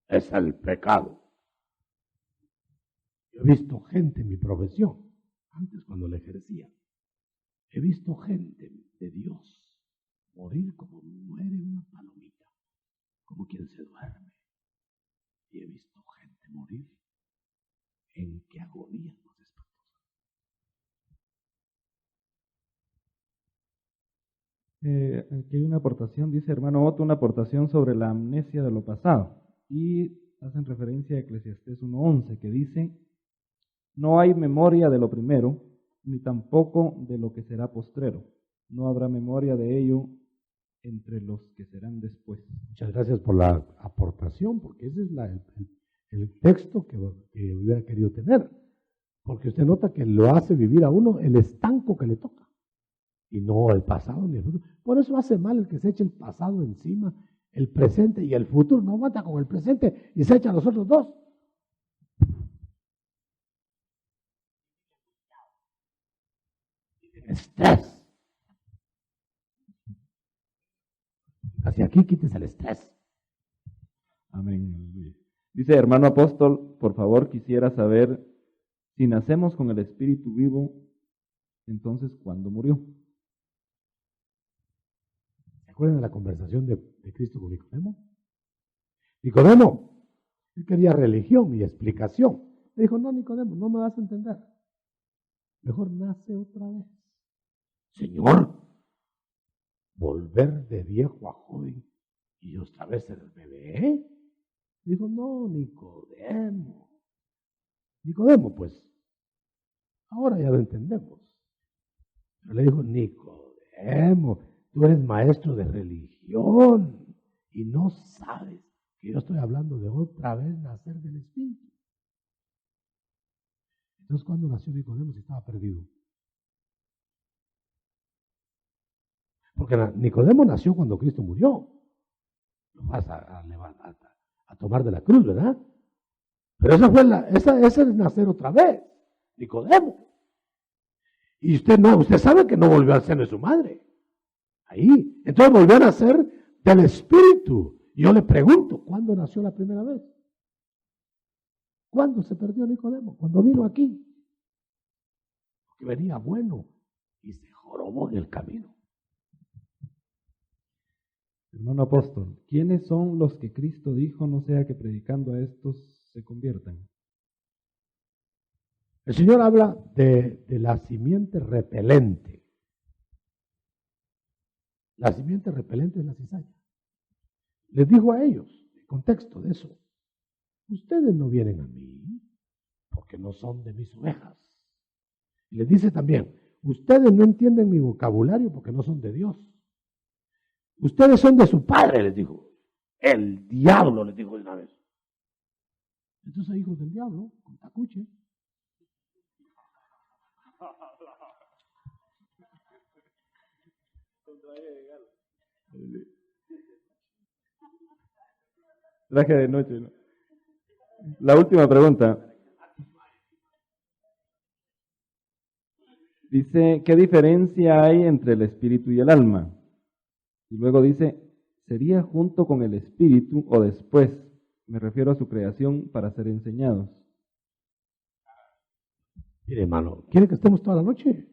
es el pecado. Yo he visto gente en mi profesión, antes cuando la ejercía, he visto gente de Dios morir como muere una palomita, como quien se duerme. Y he visto gente morir en qué agonía más espantosa. Aquí hay una aportación, dice hermano Otto, una aportación sobre la amnesia de lo pasado. Y hacen referencia a Eclesiastés 1:11, que dice: no hay memoria de lo primero, ni tampoco de lo que será postrero. No habrá memoria de ello entre los que serán después. Muchas gracias por la aportación, porque ese es el texto que hubiera querido tener. Porque usted nota que lo hace vivir a uno el estanco que le toca, y no el pasado ni el futuro. Por eso hace mal el que se eche el pasado encima, el presente y el futuro. No aguanta con el presente y se echa a los otros dos. Estrés. Hacia aquí quites el estrés. Amén. Dice hermano apóstol, por favor quisiera saber, si nacemos con el Espíritu vivo, entonces ¿cuándo murió? ¿Se acuerdan de la conversación de Cristo con Nicodemo? Nicodemo, él quería religión y explicación. Le dijo: no, Nicodemo, no me vas a entender. Mejor nace otra vez. Señor, Volver de viejo a joven y otra vez ser bebé. Dijo: no, Nicodemo. Nicodemo, pues, ahora ya lo entendemos. Pero le dijo: Nicodemo, tú eres maestro de religión y no sabes que yo estoy hablando de otra vez nacer del Espíritu. Entonces, ¿cuándo nació Nicodemo si estaba perdido? Porque Nicodemo nació cuando Cristo murió. Lo vas a tomar de la cruz, ¿verdad? Pero esa es nacer otra vez, Nicodemo. Y usted sabe que no volvió al seno de su madre. Ahí. Entonces volvió a nacer del Espíritu. Y yo le pregunto, ¿cuándo nació la primera vez? ¿Cuándo se perdió Nicodemo? Cuando vino aquí. Porque venía bueno y se jorobó en el camino. Hermano apóstol, ¿quiénes son los que Cristo dijo no sea que predicando a estos se conviertan? El Señor habla de la simiente repelente. La simiente repelente es la cizaña. Les dijo a ellos, en contexto de eso: ustedes no vienen a mí porque no son de mis ovejas. Y les dice también: ustedes no entienden mi vocabulario porque no son de Dios. Ustedes son de su padre, les dijo. El diablo, les dijo de una vez. Entonces, hijos del diablo, con tacuche. Traje de noche, ¿no? La última pregunta. Dice, ¿qué diferencia hay entre el espíritu y el alma? Y luego dice, ¿sería junto con el espíritu o después? Me refiero a su creación para ser enseñados. Mire, hermano, ¿quiere que estemos toda la noche?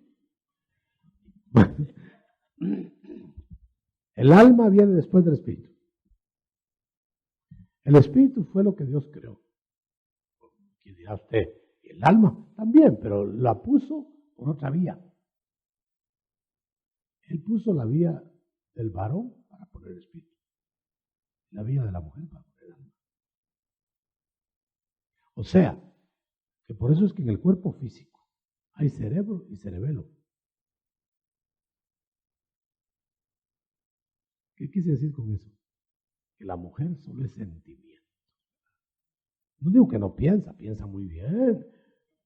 El alma viene después del espíritu. El espíritu fue lo que Dios creó. ¿Qué dirá usted? El alma también, pero la puso por otra vía. Él puso la vía del varón para poner el espíritu, la vía de la mujer para poner el alma. O sea, que por eso es que en el cuerpo físico hay cerebro y cerebelo. ¿Qué quise decir con eso? Que la mujer solo es sentimiento. No digo que no piensa, piensa muy bien,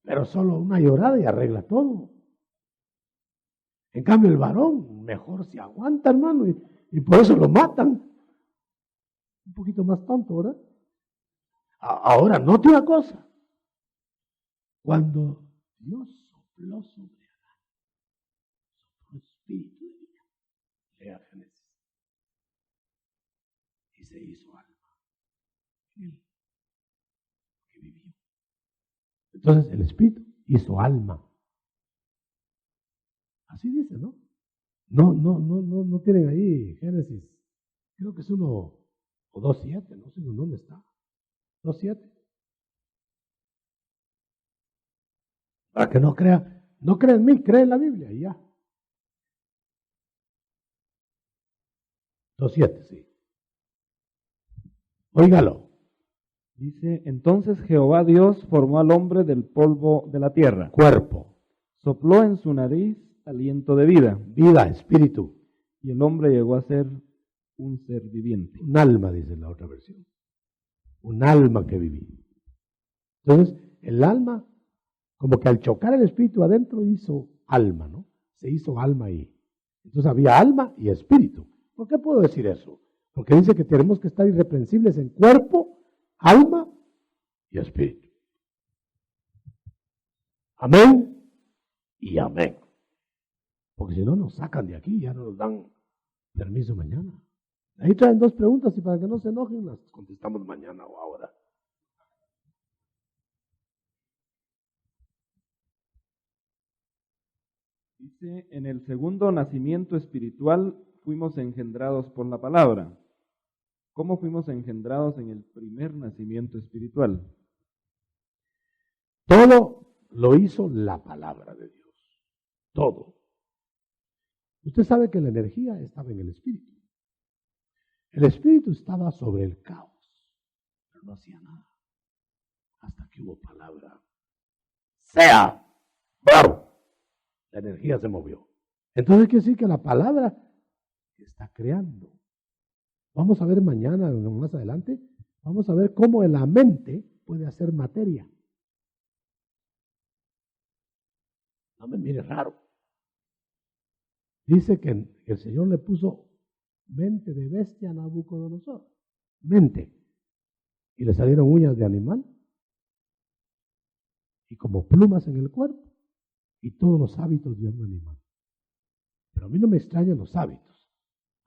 pero solo una llorada y arregla todo. En cambio, el varón mejor se aguanta, hermano, y por eso lo matan. Un poquito más tonto, ¿verdad? Ahora, note una cosa. Cuando Dios sopló sobre Adán, sopló espíritu de vida. Lea Génesis. Y se hizo alma en él, que vivió. Entonces el espíritu hizo alma. Así dice, ¿no? No tienen ahí Génesis. Creo que es 1 o 2:7, no sé dónde está. 2:7. Para que no crea en mí, cree en la Biblia y ya. 2:7, sí. Óigalo. Dice, entonces Jehová Dios formó al hombre del polvo de la tierra, Cuerpo, sopló en su nariz aliento de vida, vida, espíritu. y el hombre llegó a ser un ser viviente. Un alma, dice la otra versión. Un alma que vivía. Entonces, el alma, como que al chocar el espíritu adentro, hizo alma, ¿no? Se hizo alma ahí. Entonces había alma y espíritu. ¿Por qué puedo decir eso? Porque dice que tenemos que estar irreprensibles en cuerpo, alma y espíritu. Amén y amén. Porque si no nos sacan de aquí, ya no nos dan permiso mañana. Ahí traen 2 preguntas y para que no se enojen las contestamos mañana o ahora. Dice, en el segundo nacimiento espiritual fuimos engendrados por la palabra. ¿Cómo fuimos engendrados en el primer nacimiento espiritual? Todo lo hizo la palabra de Dios. Todo. Usted sabe que la energía estaba en el espíritu. El espíritu estaba sobre el caos, pero no hacía nada. Hasta que hubo palabra. ¡Sea! ¡Bravo! La energía se movió. Entonces quiere decir que la palabra está creando. Vamos a ver mañana, más adelante, vamos a ver cómo la mente puede hacer materia. No me mire raro. Dice que el Señor le puso mente de bestia a Nabucodonosor. Mente. Y le salieron uñas de animal. Y como plumas en el cuerpo. Y todos los hábitos de un animal. Pero a mí no me extrañan los hábitos.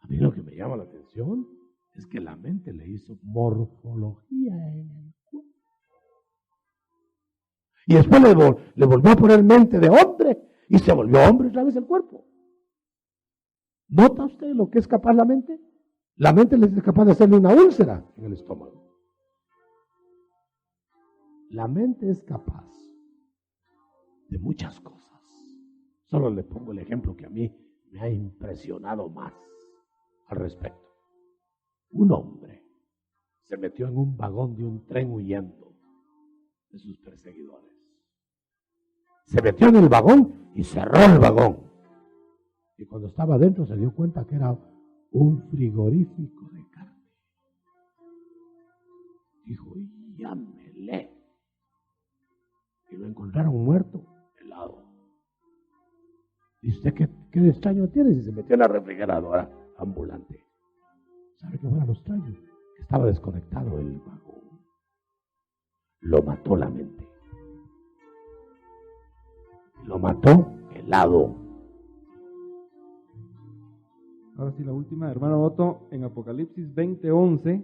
A mí lo que me llama la atención es que la mente le hizo morfología en el cuerpo. Y después le volvió a poner mente de hombre. Y se volvió hombre otra vez el cuerpo. ¿Nota usted lo que es capaz la mente? La mente es capaz de hacerle una úlcera en el estómago. La mente es capaz de muchas cosas. Solo le pongo el ejemplo que a mí me ha impresionado más al respecto. Un hombre se metió en un vagón de un tren huyendo de sus perseguidores. Se metió en el vagón y cerró el vagón. Y cuando estaba adentro se dio cuenta que era un frigorífico de carne. Dijo, llámele. Y lo encontraron muerto, helado. ¿Y usted qué extraño tiene si se metió en la refrigeradora ambulante? ¿Sabe qué fueron los extraños? Que estaba desconectado el vagón. Lo mató la mente. Lo mató helado. Ahora sí, la última, hermano Otto, en Apocalipsis 20:11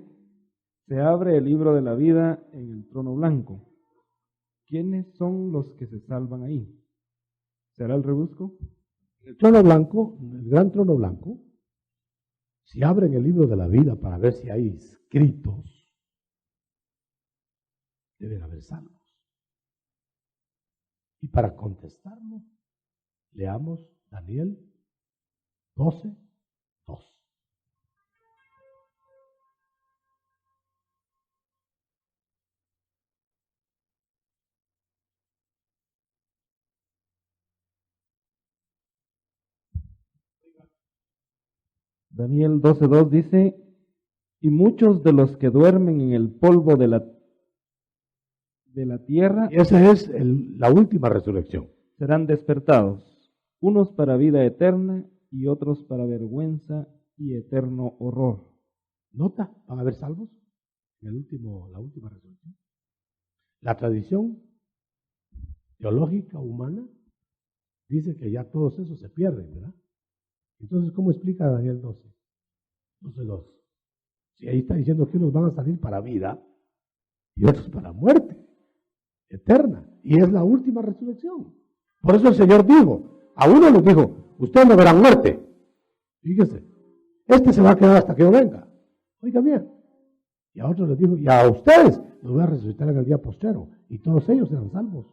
se abre el libro de la vida en el trono blanco. ¿Quiénes son los que se salvan ahí? ¿Será el rebusco? El trono blanco, el gran trono blanco, si abren el libro de la vida para ver si hay escritos, deben haber salvos. Y para contestarlo, leamos Daniel 12:2. Daniel 12:2 dice, y muchos de los que duermen en el polvo de la tierra Y esa es la última resurrección. serán despertados, unos para vida eterna y otros para vergüenza y eterno horror. ¿Nota? ¿Van a haber salvos? la última resurrección. La tradición teológica humana dice que ya todos esos se pierden, ¿verdad? Entonces, ¿cómo explica Daniel 12? 12:2. Si ahí está diciendo que unos van a salir para vida y otros para muerte eterna. Y es la última resurrección. Por eso el Señor dijo, a uno les dijo, ustedes no verán muerte. Fíjese, este se va a quedar hasta que yo venga. Oiga bien. Y a otros les dijo, y a ustedes los voy a resucitar en el día postrero. Y todos ellos serán salvos.